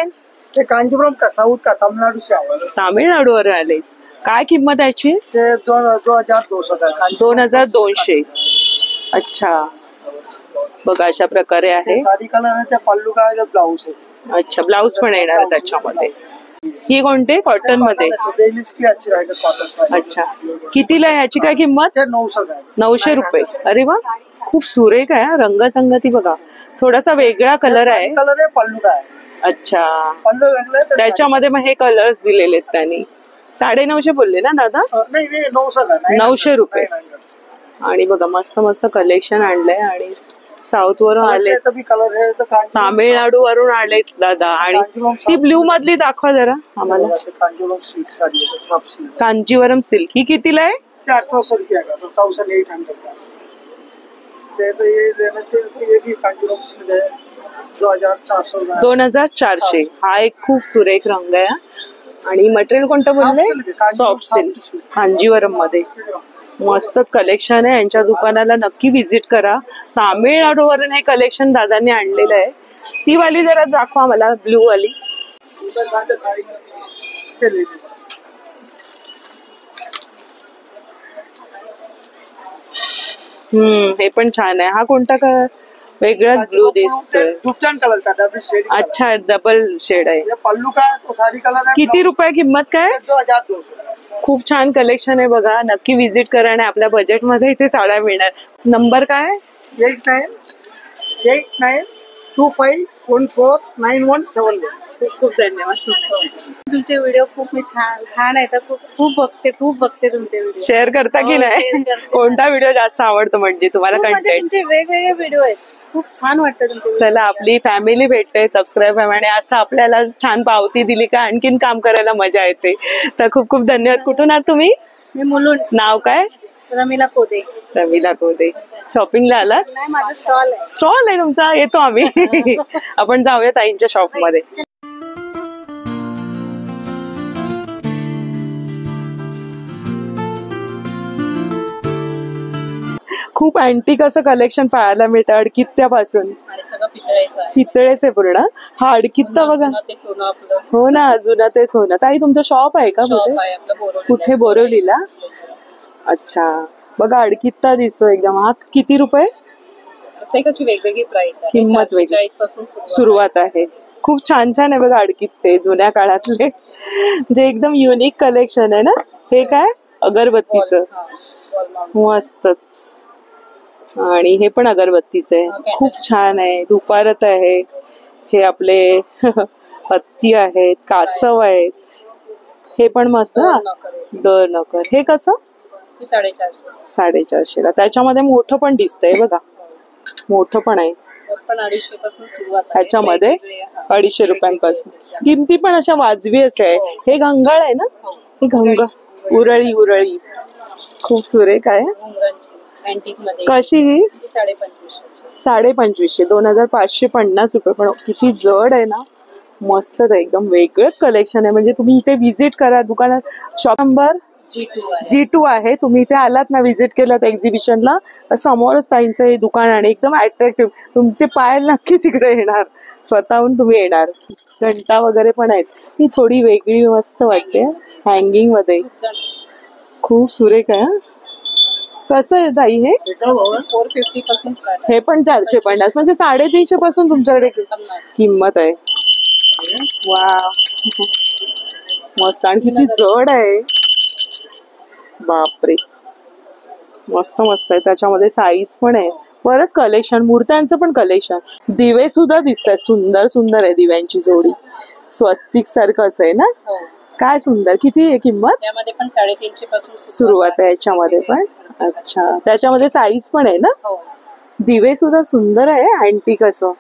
[SPEAKER 11] ते कांजीपुरम का साउथ का तमिळनाडू से आए.
[SPEAKER 1] तामिळनाडूवर आले. काय किंमत आहे याची?
[SPEAKER 11] ते 2200 का.
[SPEAKER 1] 2200. अच्छा बघा अशा प्रकारे आहे.
[SPEAKER 11] साडी कलर आहे. ते पल्लू का आहे, ब्लाउज आहे.
[SPEAKER 1] अच्छा ब्लाउज पण येणार आहे त्याच्यामध्ये. ही कोणते? कॉटन मध्ये?
[SPEAKER 11] डेलीज की अच्छी राहते कॉटन साडी.
[SPEAKER 1] अच्छा कितीला आहे ह्याची काय किंमत?
[SPEAKER 11] ते 900 आहे.
[SPEAKER 1] 900 रुपये. अरे वा, खूप सुरेख आहे. रंगसंगती बघा, थोडासा वेगळा कलर आहे.
[SPEAKER 11] कलर आहे पल्लू का आहे.
[SPEAKER 1] अच्छा
[SPEAKER 11] पल्लू वेगळं आहे.
[SPEAKER 1] त्याच्यामध्ये मग हे कलर्स दिलेले आहेत त्यांनी. 950 बोलले ना दादा?
[SPEAKER 11] नाही 900 आहे.
[SPEAKER 1] 900 रुपये. आणि बघा मस्त मस्त कलेक्शन आणलंय. आणि साऊथ वरून आले,
[SPEAKER 11] कलर आहे.
[SPEAKER 1] तामिळनाडू वरून आले दादा. आणि ती ब्ल्यू मधली दाखवा जरा आम्हाला.
[SPEAKER 11] कांजीवरम सिल्क साडी आहे. सब सिल्क.
[SPEAKER 1] कांजीवरम सिल्क. ही कितीला आहे?
[SPEAKER 11] 1800 रुपये का. 1800 का. तो ये लेने से ये भी कांजीवरम सिल्क है. 2400 का.
[SPEAKER 1] 2400. हा एक खूप सुरेख रंग आहे. आणि मटेरियल कोणतं बोलले? Soft silk. कांजीवरम मध्ये मस्तच कलेक्शन आहे. यांच्या दुकानाला नक्की व्हिजिट करा. तामिळनाडूवरून हे कलेक्शन दादांनी आणलेलं आहे. ती वाली जरा दाखवा मला, ब्ल्यू वाली. हे पण छान आहे. हा कोणता का वेगळाच ब्लू दिसतोय.
[SPEAKER 11] टूटन कलर का डबल शेड.
[SPEAKER 1] अच्छा डबल शेड आहे.
[SPEAKER 11] पल्लू का तो साडी कलर आहे.
[SPEAKER 1] किती रुपये किंमत काय?
[SPEAKER 11] 2200.
[SPEAKER 1] खूप छान कलेक्शन आहे बघा. नक्की व्हिजिट करा आणि आपल्या बजेट मध्ये इथे साड्या मिळणार. नंबर काय?
[SPEAKER 11] 8925149171.
[SPEAKER 1] खूप खूप धन्यवाद.
[SPEAKER 9] तुमचे व्हिडिओ खूप छान आहे. तर खूप बघते तुमचे व्हिडिओ.
[SPEAKER 1] शेअर करता की नाही? कोणता व्हिडिओ जास्त आवडतो म्हणजे तुम्हाला कंटेंट?
[SPEAKER 9] तुमचे वेगवेगळे व्हिडिओ आहेत. खूप छान वाटतं तुमचे.
[SPEAKER 1] चला आपली फॅमिली भेटते, सबस्क्राईब आणि असं आपल्याला छान पावती दिली का आणखीन काम करायला मजा येते. तर खूप खूप धन्यवाद. कुठून आहात तुम्ही?
[SPEAKER 9] मी मुलुंड.
[SPEAKER 1] नाव काय?
[SPEAKER 9] रमीला कोदे.
[SPEAKER 1] रमीला कोदे. शॉपिंगला आलात?
[SPEAKER 9] नाही, माझा स्टॉल आहे.
[SPEAKER 1] स्टॉल आहे तुमचा? येतो आम्ही. आपण जाऊया ताईंच्या शॉप मध्ये. खूप अँटिक असं कलेक्शन पाहायला मिळतं अडकित्त्यापासून.
[SPEAKER 10] आणि सगळं पितळेचं आहे.
[SPEAKER 1] पितळेचे पूर्ण. हा अडकित्ता बघा.
[SPEAKER 10] ते सोनं आपलं.
[SPEAKER 1] हो ना, जुनं ते सोनं. ताई तुमचं शॉप आहे का?
[SPEAKER 10] शॉप आहे आपलं बोरवलीला.
[SPEAKER 1] कुठे? बोरवलीला. अच्छा बघा अडकित्ता दिसतो एकदम. हा किती रुपये?
[SPEAKER 10] प्रत्येकाची वेगवेगळी प्राइस आहे.
[SPEAKER 1] किंमत वेगळी.
[SPEAKER 10] 40 पासून
[SPEAKER 1] सुरुवात आहे. खूप छान छान आहे बघा अडकित्ते जुन्या काळातले. जे एकदम युनिक कलेक्शन आहे ना. हे काय? अगरबत्तीचं. मस्तच. आणि हे पण अगरबत्तीचं आहे. खूप छान आहे. धुपारत आहे. हे आपले हत्ती आहेत, कासव आहेत. हे पण मस्त. दर नकर. हे कसं? 450. त्याच्यामध्ये मोठं पण दिसतंय बघा. मोठं पण आहे.
[SPEAKER 10] पण 250 पासून सुरुवात आहे.
[SPEAKER 1] ह्याच्यामध्ये 250 रुपयांपासून. किमती पण अशा वाजवी असे आहे. हे घंगाळ आहे ना? हे घंगाळ. उरळी खूप सुरेख आहे.
[SPEAKER 10] अँटिक मध्ये.
[SPEAKER 1] कशी ही?
[SPEAKER 10] 2550.
[SPEAKER 1] 2550, 2550 रुपये. पण किती जड आहे ना, मस्तच आहे, एकदम वेगळंच कलेक्शन आहे. म्हणजे तुम्ही इथे व्हिजिट करा दुकानात. शॉप नंबर G2 आहे. तुम्ही इथे आलात ना, व्हिजिट केलात एक्झिबिशनला, समोरच ताईंचं हे दुकान आणि एकदम अट्रॅक्टिव्ह. तुमचे पाय नक्कीच इकडे येणार, स्वतःहून तुम्ही येणार. घंटा वगैरे पण आहेत. ही थोडी वेगळी मस्त वाटते, हँगिंग मध्ये खूप सुरेख आहे. कसं आहे ताई हे?
[SPEAKER 10] 450 पासून स्टार्ट.
[SPEAKER 1] हे पण 450, म्हणजे 350 पासून तुमच्याकडे किंमत आहे. वा, मस्त. आणि किती जड आहे, बापरे. मस्त मस्त आहे. त्याच्यामध्ये साईज पण आहे. बरंच कलेक्शन, मूर्त्यांचं पण कलेक्शन. दिवे सुद्धा दिसतात, सुंदर सुंदर आहे. दिव्यांची जोडी स्वस्तिक सारखं असं आहे ना. काय सुंदर. किती आहे किंमत?
[SPEAKER 10] त्यामध्ये पण 350 पासून
[SPEAKER 1] सुरुवात आहे याच्यामध्ये पण. अच्छा, त्याच्यामध्ये साईज पण आहे ना. दिवे सुद्धा सुंदर आहे, अँटिक असं.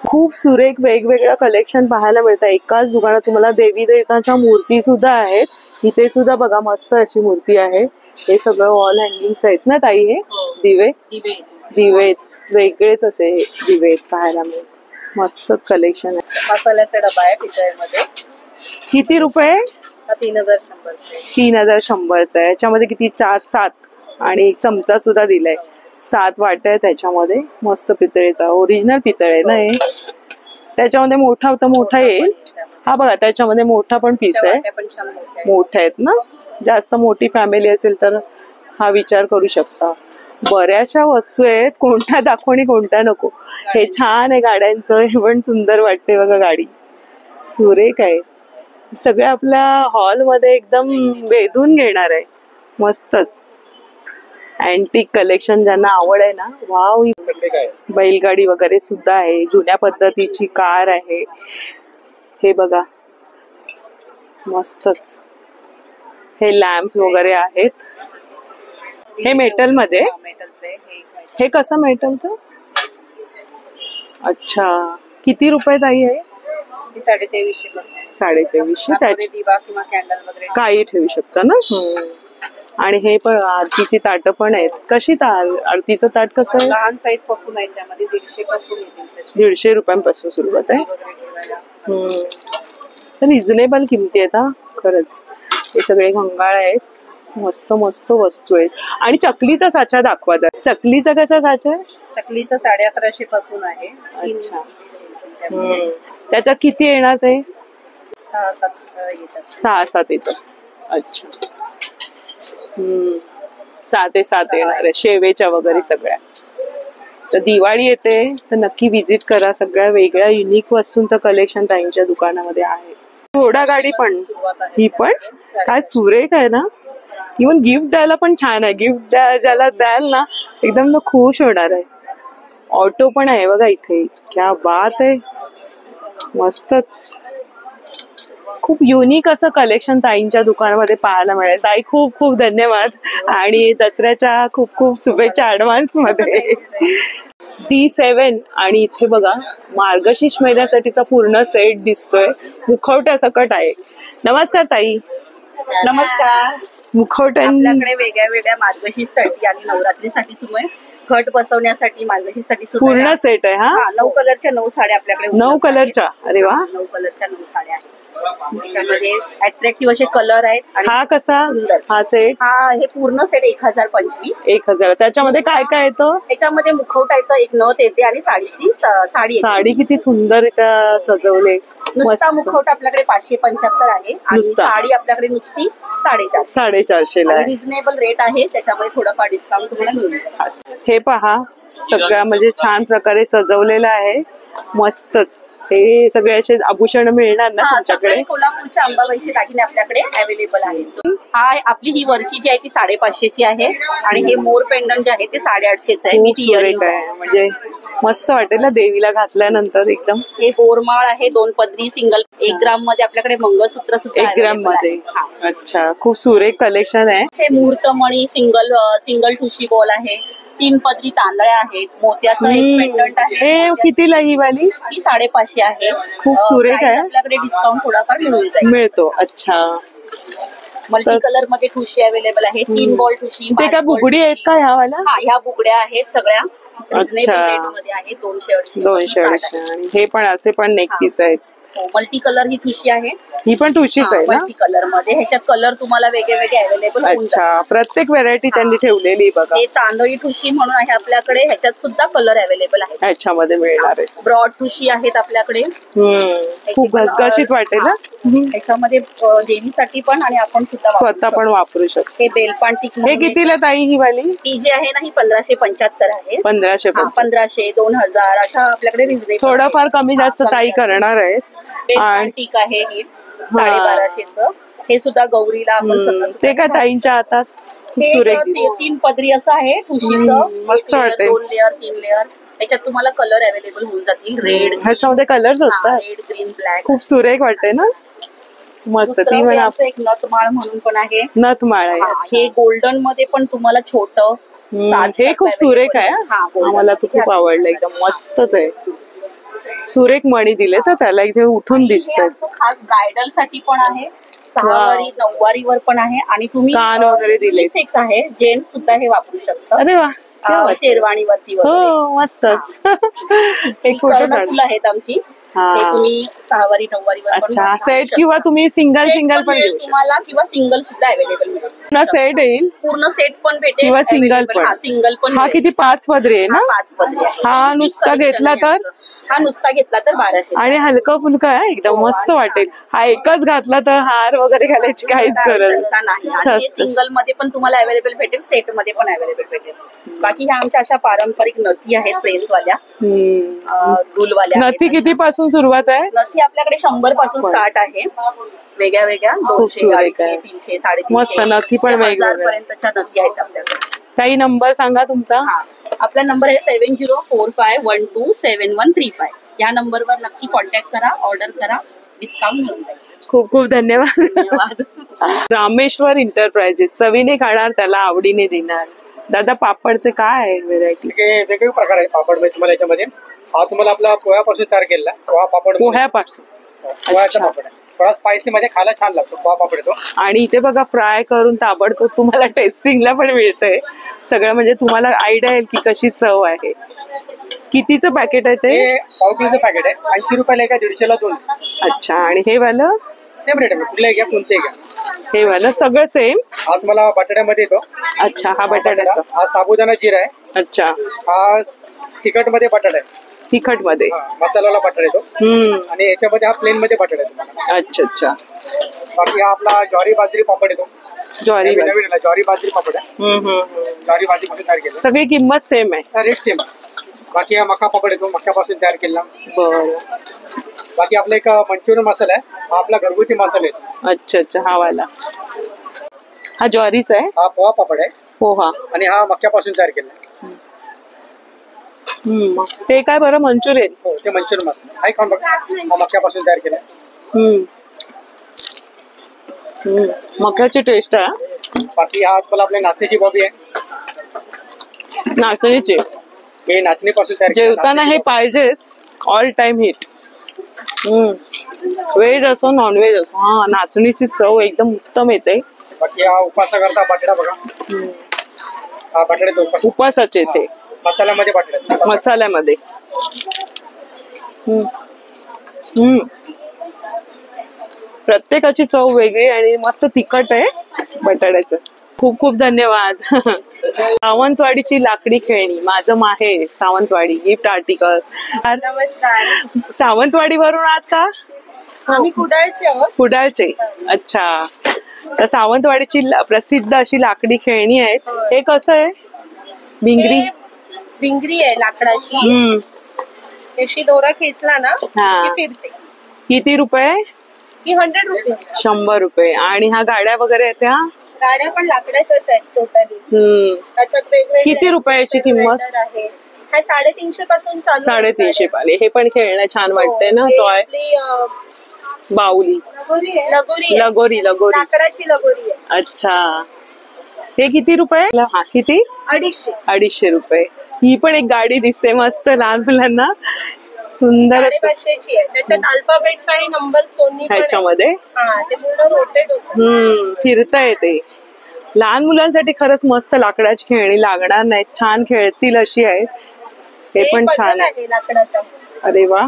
[SPEAKER 1] खूप सुरेख वेगवेगळं कलेक्शन पाहायला मिळतं एकाच दुकानात. तुम्हाला देवी देवतांच्या मूर्ती सुद्धा आहेत. इथे सुद्धा बघा, मस्त अशी मूर्ती आहे. हे सगळं वॉल हँगिंग्स आहेत ना ताई. हे दिवे दिवे वेगळेच असे दिवे पाहायला मिळतात. मस्तच कलेक्शन आहे.
[SPEAKER 10] मसाल्याचा डबा आहे पितळेमध्ये.
[SPEAKER 1] किती रुपये?
[SPEAKER 10] 3100.
[SPEAKER 1] 3100 आहे. याच्यामध्ये किती? 4, 7 आणि एक चमचा सुद्धा दिलाय. 7 वाट्या आहे त्याच्यामध्ये. मस्त पितळेचा, ओरिजिनल पितळ आहे ना हे. त्याच्यामध्ये मोठा तर मोठा येईल. हा बघा, त्याच्यामध्ये मोठा पण पीस आहे. मोठे आहेत ना. जास्त मोठी फॅमिली असेल तर हा विचार करू शकता. बऱ्याचशा वस्तू आहेत, कोणत्या दाखवणी कोणत्या नको. हे छान आहे गाड्यांचं, हे पण सुंदर वाटते बघा. गाडी सुरेख आहे. सगळ्या आपल्या हॉलमध्ये एकदम भेदून घेणार आहे. मस्तच अँटिक कलेक्शन ज्यांना आवड आहे ना, वाव. बैलगाडी वगैरे सुद्धा आहे. जुन्या पद्धतीची कार आहे. हे बघा, मस्तच. हे लॅम्प वगैरे आहेत. हे मेटल मध्ये. हे कसं मेटलचं? अच्छा, किती रुपये ताई आहे? 2350. त्याची
[SPEAKER 10] दिवा किंवा कॅन्डल वगैरे
[SPEAKER 1] काही ठेवू शकता ना. आणि हे पण आरतीची ताट पण आहेत. कशी आरतीचं ताट कसं आहे?
[SPEAKER 10] लहान साईज पासून आहे, त्यामध्ये 150 पासून येतील.
[SPEAKER 1] 150 रुपयांपासून सुरुवात आहे. रिझनेबल किमती आहेत हा, खरंच. हे सगळे घंगाळ आहेत. मस्त मस्त वस्तू आहेत. आणि चकलीचा साचा दाखवा जरा. चकलीचा कसा साचा आहे?
[SPEAKER 10] चकलीचा 1150 पासून आहे.
[SPEAKER 1] अच्छा. त्याच्यात किती येणार ते? 6-7 येतात. अच्छा. 6 येणार आहे शेवेच्या वगैरे सगळ्या. तर दिवाळी येते तर नक्की विजिट करा. सगळ्या वेगळ्या युनिक वस्तूंचं कलेक्शन त्यांच्या दुकानामध्ये आहे. घोडा गाडी पण, ही पण काय सुरेख आहे ना. इव्हन गिफ्ट द्यायला पण छान आहे. गिफ्ट ज्याला द्याल ना, एकदम खुश होणार आहे. ऑटो पण आहे बघा इथे. क्या बात आहे, मस्तच. खूप युनिक असं कलेक्शन ताईंच्या दुकानामध्ये पाहायला मिळेल. ताई खूप खूप धन्यवाद आणि दसऱ्याच्या खूप खूप शुभेच्छा ऍडव्हान्स मध्ये. D7 आणि इथे बघा मार्गशीर्ष महिन्यासाठीचा पूर्ण सेट दिसतोय. मुखवटा सकट आहे. नमस्कार ताई.
[SPEAKER 10] नमस्कार.
[SPEAKER 1] मुखवटा
[SPEAKER 10] आपल्याकडे वेगळ्या वेगळ्या मार्गशीर्षसाठी आणि नवरात्रीसाठी सुरू आहे. घट बसवण्यासाठी मार्गशीर्षसाठी सुरू
[SPEAKER 1] पूर्ण सेट आहे. हा,
[SPEAKER 10] 9 कलरच्या 9 साड्या आपल्याकडे.
[SPEAKER 1] 9 कलरच्या. अरे वा.
[SPEAKER 10] 9 कलरच्या 9 साड्या आहेत. त्यामध्ये अट्रॅक्टिव्ह असे कलर आहेत.
[SPEAKER 1] हा कसा? हा सेट.
[SPEAKER 10] हा, हे पूर्ण सेट 1025.
[SPEAKER 1] 1000. त्याच्यामध्ये काय काय येतं?
[SPEAKER 10] त्याच्यामध्ये मुखवटा येतं, एक नथ येते आणि साडीची साडी
[SPEAKER 1] किती सुंदर सजवले.
[SPEAKER 10] नुसता मुखवटा आपल्याकडे 575 आहे आणि साडी आपल्याकडे नुसती 450
[SPEAKER 1] ला.
[SPEAKER 10] रिझनेबल रेट आहे. त्याच्यामध्ये थोडंफार डिस्काउंट तुम्हाला मिळेल.
[SPEAKER 1] हे पहा, सगळ्या म्हणजे छान प्रकारे सजवलेलं आहे. मस्तच. हे सगळे असे आभूषण मिळणार ना तुमच्याकडे?
[SPEAKER 10] कोल्हापूरच्या अंबाबाईचे दागिने आपल्याकडे अवेलेबल आहेत. हा, आपली ही वरची जी आहे ती 550 आहे आणि हे मोर पेंडंट जे आहे ते 850 आहे.
[SPEAKER 1] म्हणजे मस्त वाटेल ना देवीला घातल्यानंतर एकदम.
[SPEAKER 10] हे बोरमाळ आहे 2 पदरी सिंगल. 1 ग्राम मध्ये आपल्याकडे मंगळसूत्र सुद्धा
[SPEAKER 1] 1 ग्राम मध्ये. अच्छा, खूप सुरेख कलेक्शन आहे.
[SPEAKER 10] मुहूर्तमणी सिंगल ठुशी बॉल आहे. 3 पदरी तांदळ्या आहेत. मोत्याचं एक पेंडंट आहे.
[SPEAKER 1] हे कितीला ही वाली?
[SPEAKER 10] ही 550 आहे.
[SPEAKER 1] खूप सुरेख आहे.
[SPEAKER 10] आपल्याकडे डिस्काउंट थोडाफार
[SPEAKER 1] मिळतो. अच्छा.
[SPEAKER 10] मल्टी कलर मध्ये ठुशी अवेलेबल आहे. 3 बॉल ठुशी.
[SPEAKER 1] ते काय बुगडी आहेत का ह्या वाल्या?
[SPEAKER 10] ह्या बुगड्या आहेत सगळ्या. रिझनेबल रेट मध्ये आहे. 200
[SPEAKER 1] 200 आणि हे पण असे पण नेक पीस आहेत.
[SPEAKER 10] मल्टी कलर ही ठुशी आहे.
[SPEAKER 1] ही पण ठुशीच आहे ना?
[SPEAKER 10] मल्टी कलर मध्ये ह्याच्यात कलर तुम्हाला वेगळे वेगळे अवेलेबल होऊन जातात.
[SPEAKER 1] अच्छा, प्रत्येक व्हेरायटी त्यांनी ठेवलेली बघा.
[SPEAKER 10] हे तांदळी ठुशी म्हणून आहे आपल्याकडे, ह्याच्यात सुद्धा कलर अवेलेबल आहे.
[SPEAKER 1] ह्याच्यामध्ये मिळणार आहे.
[SPEAKER 10] ब्रॉड ठुशी आहेत आपल्याकडे.
[SPEAKER 1] खूप घसघशीत वाटेल ना.
[SPEAKER 10] ह्याच्यामध्ये देवीसाठी पण आणि आपण सुद्धा
[SPEAKER 1] स्वतः पण वापरू शकतो.
[SPEAKER 10] हे बेलपांटिक
[SPEAKER 1] हे कितीला ताई ही वाली?
[SPEAKER 10] ती जी आहे ना ही 1575 आहे. 1500 2000 अशा आपल्याकडे रिझनेबल.
[SPEAKER 1] थोडंफार कमी जास्त ताई करणार आहेत.
[SPEAKER 10] बेलपांटिक आहे हे 1250. हे सुद्धा गौरीला आपण
[SPEAKER 1] ते काय ताईंच्या हातात सुरेख
[SPEAKER 10] 3 पदरी असं आहे ठुशीचं.
[SPEAKER 1] मस्त वाटते.
[SPEAKER 10] 2 लेअर 3 लेअर. त्याच्यात तुम्हाला कलर अवेलेबल होऊन जातील. रेड,
[SPEAKER 1] ह्याच्यामध्ये कलर्स असतात.
[SPEAKER 10] Red, green, black.
[SPEAKER 1] खूप सुरेख वाटते ना. मस्त. ती म्हणा
[SPEAKER 10] एक नथमाळ म्हणून पण आहे.
[SPEAKER 1] नथमाळ आहे.
[SPEAKER 10] हे गोल्डन मध्ये पण तुम्हाला छोट.
[SPEAKER 1] हे खूप सुरेख आहे. मला तर खूप आवडलं. एकदम मस्तच आहे. सुरेख मणी दिले तर त्याला इथे उठून दिसतात.
[SPEAKER 10] खास ब्रायडल साठी पण आहे. 6वारी 9वारीवर पण आहे. आणि तुम्ही
[SPEAKER 1] कान वगैरे दिले.
[SPEAKER 10] सेक्स आहे. जेंट्स सुद्धा हे वापरू शकतात.
[SPEAKER 1] अरे वा,
[SPEAKER 10] शेरवाणी वरती
[SPEAKER 1] हो मस्तच. एक
[SPEAKER 10] फुलं आहेत आमची. हे तुम्ही 6वारी 9वारीवर
[SPEAKER 1] अच्छा सेट किंवा तुम्ही सिंगल पण घेऊ शकता.
[SPEAKER 10] तुम्हाला किंवा सिंगल सुद्धा अवेलेबल मिळेल.
[SPEAKER 1] पूर्ण सेट येईल.
[SPEAKER 10] पूर्ण सेट पण भेटेल
[SPEAKER 1] किंवा सिंगल पण.
[SPEAKER 10] सिंगल पण.
[SPEAKER 1] हा किती 5 पदरी आहे ना?
[SPEAKER 10] 5 पदरी आहे.
[SPEAKER 1] हा नुसता घेतला तर?
[SPEAKER 10] हा नुसता घेतला तर 1200.
[SPEAKER 1] आणि हलका फुलका आहे एकदम मस्त वाटेल. हा एकच घातला तर हार वगैरे घालायची काहीच गरज
[SPEAKER 10] नाही. सिंगल मध्ये पण तुम्हाला अवेलेबल भेटेल. सेट मध्ये पण अवेलेबल भेटेल. बाकी ह्या आमच्या अशा पारंपरिक नथी आहेत प्रेसवाल्या, डुलवाल्या.
[SPEAKER 1] नथी किती पासून सुरुवात आहे?
[SPEAKER 10] नथी आपल्याकडे 100 पासून स्टार्ट आहे. वेगळ्या वेगळ्या 200 250 300 350
[SPEAKER 1] मस्त. नथी पण वेगवेगळ्या
[SPEAKER 10] पर्यंतच्या नथी आहेत आपल्याकडे.
[SPEAKER 1] काही नंबर सांगा तुमचा?
[SPEAKER 10] आपला नंबर आहे 7045127135. या नंबरवर नक्की कॉन्टॅक्ट करा, ऑर्डर करा, डिस्काउंट मिळून जाईल.
[SPEAKER 1] खूप खूप धन्यवाद. रामेश्वर इंटरप्राइजेस. चवीने खाणार त्याला आवडीने देणार. दादा पापडचे काय आहे व्हेरायटी?
[SPEAKER 11] वेगवेगळे प्रकार आहे पापड मध्ये तुम्हाला. याच्यामध्ये हा तुम्हाला आपला पोह्यापासून तयार केलेला पोहा पापड.
[SPEAKER 1] पोह्यापासून
[SPEAKER 11] पोह्याचा पापड आहे. थोडा स्पायसी मध्ये खायला छान लागतो पोहा पापड येतो.
[SPEAKER 1] आणि इथे बघा फ्राय करून ताबडतोब तुम्हाला टेस्टिंगला पण मिळतंय सगळं. म्हणजे तुम्हाला आयडिया येईल की कशी चव आहे. कितीचं पॅकेट आहे ते?
[SPEAKER 11] पाव किलोचं पॅकेट आहे. 80 रुपयाला एका 150ला 2.
[SPEAKER 1] अच्छा. आणि हे वालं
[SPEAKER 11] सेम रेट आहे. कुठले घ्या कोणते घ्या.
[SPEAKER 1] हे वालं सगळं सेम.
[SPEAKER 11] हा तुम्हाला बटाट्यामध्ये येतो.
[SPEAKER 1] अच्छा. हा बटाट्याचा.
[SPEAKER 11] हा साबुदाणा जिरा आहे.
[SPEAKER 1] अच्छा.
[SPEAKER 11] हा तिखट मध्ये बटाटा आहे.
[SPEAKER 1] तिखट मध्ये
[SPEAKER 11] मसाला बटाटा येतो. आणि याच्यामध्ये हा प्लेन मध्ये बटाटा येतो.
[SPEAKER 1] अच्छा अच्छा.
[SPEAKER 11] बाकी हा आपला ज्वारी बाजरी पापड येतो.
[SPEAKER 1] ज्वारी
[SPEAKER 11] बाजरी पापड आहे. ज्वारी बाजरी पासून तयार केलं.
[SPEAKER 1] सगळी किंमत सेम आहे.
[SPEAKER 11] Rate same. बाकी हा मका पापड येतो. मक्यापासून तयार केला.
[SPEAKER 1] बरं.
[SPEAKER 11] बाकी आपला एक मंचुरियन मसाला आहे. हा आपला घरगुती मसाला येतो.
[SPEAKER 1] अच्छा अच्छा. हा वाला हा ज्वारीचा आहे.
[SPEAKER 11] हा पोहा पापड आहे.
[SPEAKER 1] पोहा. आणि
[SPEAKER 11] हा मक्यापासून तयार केला.
[SPEAKER 1] ते काय बरं? मंचुरियन.
[SPEAKER 11] हो ते मंचुरियन मसाला. हा खाऊन बघा. हा मक्यापासून तयार केला.
[SPEAKER 1] मक्याची टेस्ट आहे.
[SPEAKER 11] बाकी हा तुम्हाला आपल्या नाचणीची बॉबी आहे.
[SPEAKER 1] नाचणीची.
[SPEAKER 11] हे नाचणीपासून तयार.
[SPEAKER 1] जेवताना हे पाहिजेच. All time hit. व्हेज असो नॉन व्हेज असो. हा नाचणीची चव एकदम उत्तम येते.
[SPEAKER 11] बाकी हा उपासाकरता बटाटा बघा. हा बटाटे
[SPEAKER 1] उपासाचे ते
[SPEAKER 11] मसाल्यामध्ये बटाटे.
[SPEAKER 1] मसाल्यामध्ये. प्रत्येकाची चव वेगळी आणि मस्त तिखट आहे बटाट्याचं. खूप खूप धन्यवाद. सावंतवाडीची लाकडी खेळणी. माझं माहेर सावंतवाडी. Gift articles.
[SPEAKER 9] नमस्कार.
[SPEAKER 1] सावंतवाडीवरून आहात का?
[SPEAKER 9] आम्ही कुडाळचे आहोत.
[SPEAKER 1] कुडाळचे. अच्छा. तर सावंतवाडीची प्रसिद्ध अशी लाकडी खेळणी आहेत. हे कसं आहे? भिंगरी.
[SPEAKER 9] भिंगरी आहे लाकडाची. अशी दोरा खेचला ना फिरते.
[SPEAKER 1] किती रुपये?
[SPEAKER 9] 100 रुपये.
[SPEAKER 1] 100 रुपये. आणि ह्या गाड्या वगैरे आहेत त्या?
[SPEAKER 9] गाड्या पण लाकडाच्याच आहेत टोटली. त्याच्यात वेगवेगळे.
[SPEAKER 1] किती रुपयाची किंमत
[SPEAKER 9] आहे? हा 350 पासून चालू.
[SPEAKER 1] 350 पाले. हे पण खेळणं छान वाटतंय ना. टॉय बाहुली. लगोरी.
[SPEAKER 9] लाकडाची लगोरी आहे.
[SPEAKER 1] अच्छा. हे किती रुपये? हा किती? 250 रुपये. ही पण एक गाडी दिसते मस्त लहान मुलांना. सुंदर.
[SPEAKER 9] 550ची आहे. त्याच्यात अल्फाबेट्स आणि नंबर सोनी
[SPEAKER 1] ह्याच्यामध्ये.
[SPEAKER 9] ते पूर्ण रोटेट होतं.
[SPEAKER 1] फिरता येते. लहान मुलांसाठी खरंच मस्त लाकडाची खेळणी लागणार नाहीत. छान खेळतील अशी आहेत. हे पण छान आहे.
[SPEAKER 4] आहे लाकडाचा.
[SPEAKER 1] अरे वा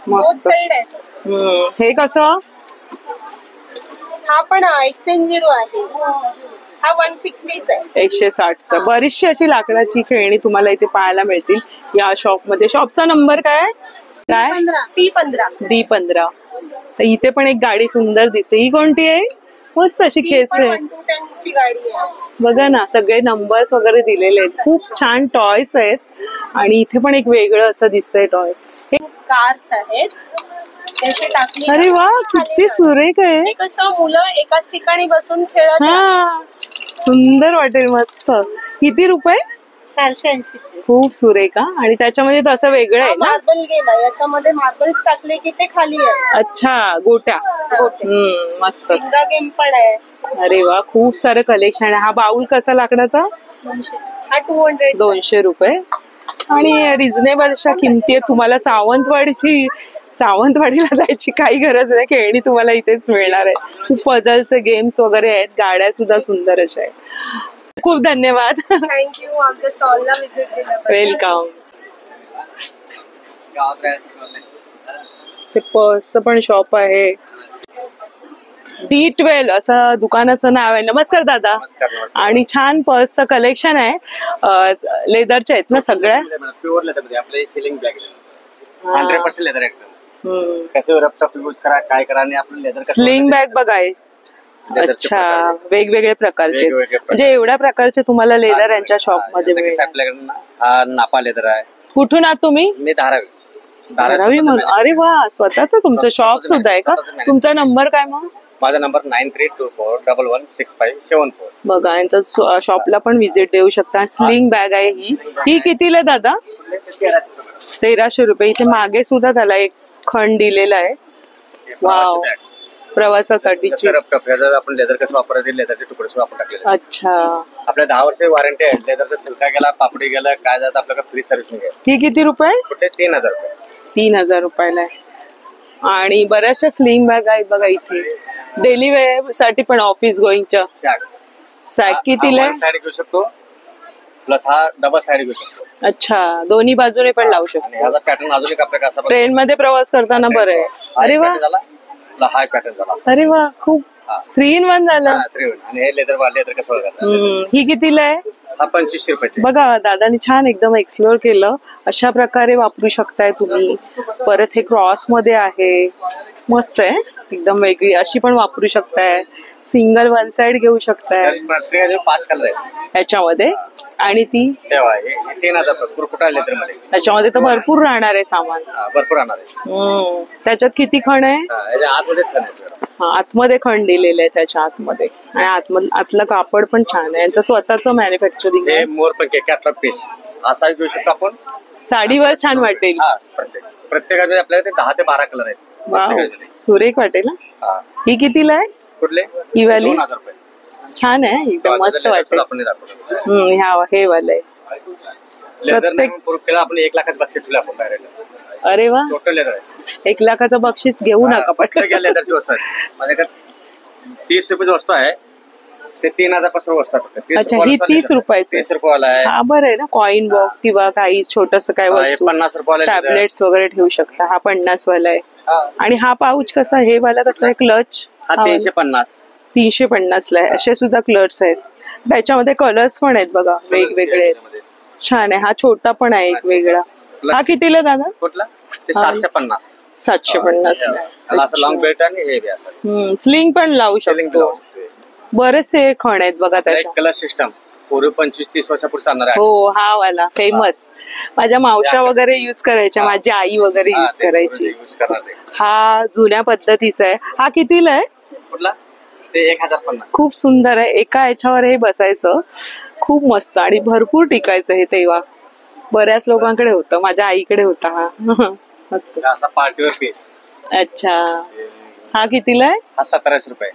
[SPEAKER 1] मस्त.
[SPEAKER 4] साईड आहे.
[SPEAKER 1] हे कसं?
[SPEAKER 4] हा पण XN0 आहे. हा 160 आहे.
[SPEAKER 1] 160चा. बरीचशी अशी लाकडाची खेळणी तुम्हाला इथे पाहायला मिळतील या शॉप मध्ये. शॉपचा नंबर काय?
[SPEAKER 4] P15.
[SPEAKER 1] D15. तर इथे पण एक गाडी सुंदर दिसते. ही कोणती आहे? मस्त अशी खेच आहे.
[SPEAKER 4] 110 ची गाडी आहे.
[SPEAKER 1] बघा ना, सगळे नंबर्स वगैरे दिलेले आहेत. खूप छान टॉयस आहेत आणि इथे पण एक वेगळं असं दिसतंय टॉय.
[SPEAKER 4] कार्स आहेत. त्याचे टाकली.
[SPEAKER 1] अरे वा, किती सुरेख आहे.
[SPEAKER 4] कसं मुलं एकाच ठिकाणी बसून खेळत.
[SPEAKER 1] हा, सुंदर वाटेल. मस्त. किती रुपये?
[SPEAKER 9] 480.
[SPEAKER 1] खूप सुरेख. आणि त्याच्यामध्ये तसं वेगळं आहे ना.
[SPEAKER 4] मार्बल गेम आहे. याच्यामध्ये मार्बल्स टाकले की ते खाली आहे.
[SPEAKER 1] अच्छा, गोट्या. मस्त.
[SPEAKER 4] सिंगा गेम पण आहे.
[SPEAKER 1] अरे वा, खूप सारं कलेक्शन आहे. हा बाउल कसा लाकडाचा?
[SPEAKER 4] 200. हा 200.
[SPEAKER 1] 200 रुपये. आणि रिझनेबल अशा किमती आहेत. तुम्हाला सावंतवाडीला जायची काही गरज नाही. खेळणी तुम्हाला इथेच मिळणार आहे. खूप पझल्स गेम्स वगैरे आहेत. गाड्या सुद्धा सुंदर अशा आहेत. खूप धन्यवाद.
[SPEAKER 4] थँक्यू. आमच्या स्टॉलला व्हिजिट केल्याबद्दल.
[SPEAKER 1] वेलकम. ते पर्सचं पण शॉप आहे. D12 असं दुकानाचं नाव आहे. नमस्कार दादा. आणि छान पर्सचं कलेक्शन आहे. लेदरच्या आहेत ना सगळ्या?
[SPEAKER 2] प्युअर लेदर मध्ये आपले सिलिंग बॅग 100% लेदर एकदम. कसं रफ यूज करा, काय करा, आणि आपलं लेदर
[SPEAKER 1] स्लिंग बॅग बघा. अच्छा, वेगवेगळे प्रकारचे. म्हणजे एवढ्या प्रकारचे तुम्हाला लेदर यांच्या शॉप मध्ये मिळेल.
[SPEAKER 2] आपल्याकडे हा नापा लेदर आहे.
[SPEAKER 1] कुठून आहात तुम्ही?
[SPEAKER 2] मी
[SPEAKER 1] धारावी म्हणून. अरे वा, स्वतःच तुमचं शॉप सुद्धा आहे का? तुमचा नंबर काय मग?
[SPEAKER 2] माझा नंबर 9324116574.
[SPEAKER 1] बघा, यांचा शॉपला पण व्हिजिट देऊ शकता. स्लिंग बॅग आहे ही कितीला आहे दादा? 1300 रुपये. इथे मागे सुद्धा त्याला एक खंड दिलेला आहे. वाव, प्रवासासाठीची.
[SPEAKER 2] आपण लेदर कसं वापरायचे, लेदरचे तुकडे सुद्धा आपण टाकले.
[SPEAKER 1] अच्छा,
[SPEAKER 2] आपल्या 10 वर्ष वॉरंटी आहे. लेदरचा छिलका गेला, पापडी गेला, काय जातं आपल्याला फ्री सर्व्हिसिंग आहे.
[SPEAKER 1] ती किती रुपये?
[SPEAKER 2] 3000 रुपये.
[SPEAKER 1] 3000 रुपयाला आहे. आणि बऱ्याचशा स्लिंग बॅग आहेत बघा इथे. डेली वेअर साठी पण, ऑफिस गोईंगच्या. सॅक कितीला आहे?
[SPEAKER 2] साईड घेऊ शकतो, प्लस हा डबल साईड घेऊ शकतो.
[SPEAKER 1] अच्छा, दोन्ही बाजूने पण लावू शकतो.
[SPEAKER 2] ह्याचा पॅटर्न अजून एक आपल्याकडे असा
[SPEAKER 1] ट्रेन मध्ये प्रवास करताना बरं आहे. अरे वा,
[SPEAKER 2] हा पॅटर्न झाला.
[SPEAKER 1] अरे वा, खूप 3 in 1 झालं.
[SPEAKER 2] आणि हे लेदर कसं बघा.
[SPEAKER 1] ही कितीला आहे?
[SPEAKER 2] हा 2500 रुपयाची.
[SPEAKER 1] बघा, दादानी छान एकदम एक्सप्लोर केलं. अशा प्रकारे वापरू शकताय तुम्ही. परत हे क्रॉस मध्ये आहे. मस्त आहे, एकदम वेगळी अशी पण वापरू शकताय. सिंगल 1 साइड घेऊ शकताय.
[SPEAKER 2] 5 कलर आहे
[SPEAKER 1] याच्यामध्ये. आणि ती
[SPEAKER 2] 3000 कुरकुटा लेदर मध्ये.
[SPEAKER 1] त्याच्यामध्ये तर भरपूर राहणार आहे सामान.
[SPEAKER 2] भरपूर राहणार आहे.
[SPEAKER 1] त्याच्यात किती खण आहे?
[SPEAKER 2] आतमध्ये खण आहे.
[SPEAKER 1] आतमध्ये खण दिलेले आहे त्याच्या आतमध्ये. आणि आतलं कापड पण छान आहे. यांचं स्वतःच मॅन्युफॅक्चरिंग आहे.
[SPEAKER 2] मोर पण केक पीस असा घेऊ शकतो आपण.
[SPEAKER 1] साडीवर छान वाटेल.
[SPEAKER 2] प्रत्येकाचे आपल्याला 10 ते 12 कलर आहेत.
[SPEAKER 1] वाव, सुरेख वाटेल ना. ही कितीला आहे?
[SPEAKER 2] कुठले?
[SPEAKER 1] ही वाली
[SPEAKER 2] 2000 रुपये.
[SPEAKER 1] छान आहे, एकदम मस्त वाटेल. हे वाले
[SPEAKER 2] आपण 1 लाखाचं बक्षीस ठेवलं आपण डायरेक्ट.
[SPEAKER 1] अरे वा,
[SPEAKER 2] टोटल लेदर आहे.
[SPEAKER 1] 1 लाखाचं बक्षीस घेऊ नका पटकन.
[SPEAKER 2] लेदरची वस्तू आहे माझ्याकडे. 30 रुपयाची वस्तू आहे, ते 3000 पासून वस्तू आहे.
[SPEAKER 1] अच्छा, ही 30 रुपयाची.
[SPEAKER 2] 30 रुपयाला आहे.
[SPEAKER 1] हा, बरं आहे ना. कॉइन बॉक्स किंवा काही छोटस काय वस्तू,
[SPEAKER 2] 50 रुपयाला
[SPEAKER 1] टॅबलेट्स वगैरे ठेवू शकता. हा 50 वाला आहे. आणि हा पाऊच कसा? हे वाला कसा आहे? क्लच
[SPEAKER 2] हा 350.
[SPEAKER 1] 350 ला आहे. असे सुद्धा क्लच आहेत. त्याच्यामध्ये कलर्स पण आहेत बघा, वेगवेगळे आहेत. छान आहे. हा छोटा पण आहे एक वेगळा. हा कितीला दादा?
[SPEAKER 2] कुठला? ते 750.
[SPEAKER 1] 750 ला.
[SPEAKER 2] असं लॉंग बेल्ट आणि हे असं
[SPEAKER 1] स्लिंग पण लावू शकतो. बरेचसे खण आहेत बघा त्याच्या.
[SPEAKER 2] कलर सिस्टम पूर्वी 25-30 वर्षापूर्वी चालणार आहे.
[SPEAKER 1] हो, हा वाला फेमस. माझ्या मावशा वगैरे युज करायच्या, माझी आई वगैरे युज करायची. हा जुन्या पद्धतीचा आहे. हा कितीला आहे?
[SPEAKER 2] कुठला? ते 1050.
[SPEAKER 1] खूप सुंदर आहे. एका याच्यावर हे बसायचं, खूप मस्त. आणि भरपूर टिकायचं हे तेव्हा. बऱ्याच लोकांकडे होतं. माझ्या आईकडे होता हा. मस्त.
[SPEAKER 2] असा पार्टीवर पीस.
[SPEAKER 1] अच्छा, हा कितीला आहे?
[SPEAKER 2] हा 1700 रुपये.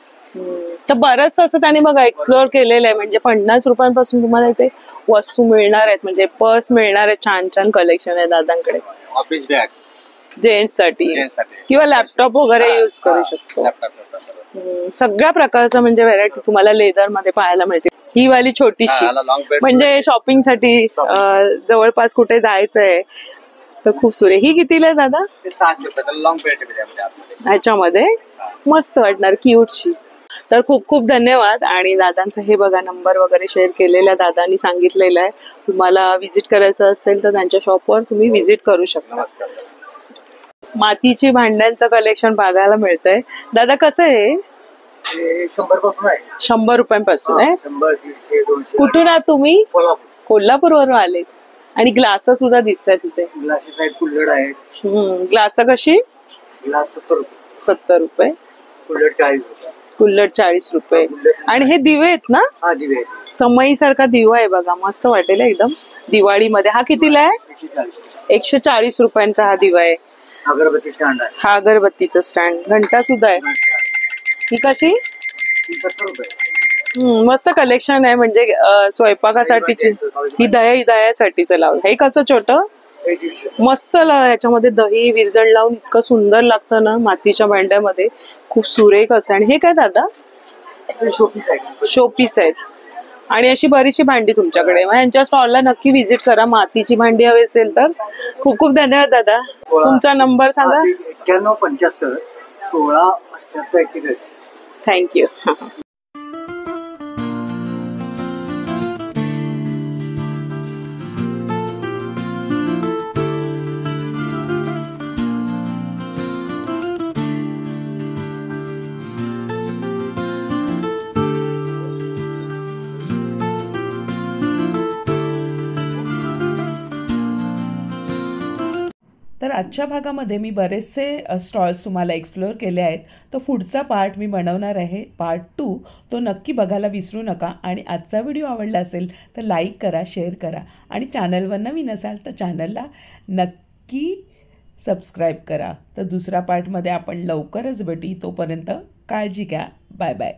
[SPEAKER 1] तर बरंच असं त्याने बघा एक्सप्लोअर केलेलं आहे. म्हणजे 50 रुपयांपासून तुम्हाला इथे वस्तू मिळणार आहेत. म्हणजे पर्स मिळणार आहे. छान छान कलेक्शन आहे दादांकडे.
[SPEAKER 2] ऑफिस बॅग
[SPEAKER 1] जेंट्स साठी किंवा लॅपटॉप वगैरे युज करू शकतो. सगळ्या प्रकारचं म्हणजे व्हरायटी तुम्हाला लेदर मध्ये पाहायला मिळते. ही वाली छोटीशी,
[SPEAKER 2] लॉंग बेड
[SPEAKER 1] म्हणजे शॉपिंग साठी जवळपास कुठे जायचंय तर खूप सुरे. ही कितीला आहे दादा?
[SPEAKER 2] 600 रुपये लॉंग बेड आतमध्ये.
[SPEAKER 1] ह्याच्यामध्ये मस्त वाटणार, क्यूटशी. तर खूप खूप धन्यवाद. आणि दादांचं हे बघा नंबर वगैरे शेअर केलेला दादांनी सांगितलेला आहे. तुम्हाला विजिट करायचं असेल तर त्यांच्या शॉपवर तुम्ही विजिट करू शकता. मातीची भांड्यांचं कलेक्शन बघायला मिळतंय. दादा कसं आहे?
[SPEAKER 11] 100 पासून आहे.
[SPEAKER 1] 100 रुपयांपासून आहे.
[SPEAKER 11] 100, 150, 200.
[SPEAKER 1] कुठून आहात तुम्ही?
[SPEAKER 11] कोल्हापूर.
[SPEAKER 1] कोल्हापूरवरून आले. आणि ग्लास सुद्धा दिसतात तिथे.
[SPEAKER 11] ग्लासेस आहेत, कुल्हड आहेत.
[SPEAKER 1] ग्लास कशी?
[SPEAKER 11] ग्लास 70 रुपये.
[SPEAKER 1] 70 रुपये.
[SPEAKER 11] कुल्हड 40 रुपये.
[SPEAKER 1] कुल्लड 40 रुपये. आणि हे दिवे आहेत ना?
[SPEAKER 11] हा दिवे आहेत.
[SPEAKER 1] समई सारखा दिवा आहे बघा, मस्त वाटेल एकदम दिवाळीमध्ये. हा कितीला आहे?
[SPEAKER 11] 140.
[SPEAKER 1] 140 रुपयांचा हा दिवा आहे.
[SPEAKER 11] अगरबत्ती स्टँड आहे.
[SPEAKER 1] हा अगरबत्तीचा स्टँड. घंटा सुद्धा आहे. ही कशी?
[SPEAKER 11] 70 रुपये.
[SPEAKER 1] मस्त कलेक्शन आहे, म्हणजे स्वयंपाकासाठीची. ही दह्यासाठीचं लाव. हे कसं छोटं मस्त याच्यामध्ये दही विरजण लावून इतकं सुंदर लागतं ना मातीच्या भांड्यामध्ये, खूप सुरेख असं. आणि हे काय दादा? शोपीस आहेत. आणि अशी बरीचशी भांडी तुमच्याकडे. यांच्या स्टॉलला नक्की व्हिजिट करा. मातीची भांडी हवी असेल तर. खूप खूप धन्यवाद दादा. तुमचा नंबर सांगा.
[SPEAKER 11] 9175 16 78 41.
[SPEAKER 1] थँक्यू.
[SPEAKER 12] तर आजच्या भागामध्ये मी बरेचसे स्टॉल्स तुम्हाला एक्सप्लोअर केले आहेत. तर पुढचा पार्ट मी बनवणार आहे, पार्ट 2. तो नक्की बघायला विसरू नका. आणि आजचा व्हिडिओ आवडला असेल तर लाईक करा, शेअर करा. आणि चॅनलवर नवीन असाल तर चॅनलला नक्की सबस्क्राईब करा. तर दुसऱ्या पार्टमध्ये आपण लवकरच भेटू. तोपर्यंत काळजी घ्या. Bye bye.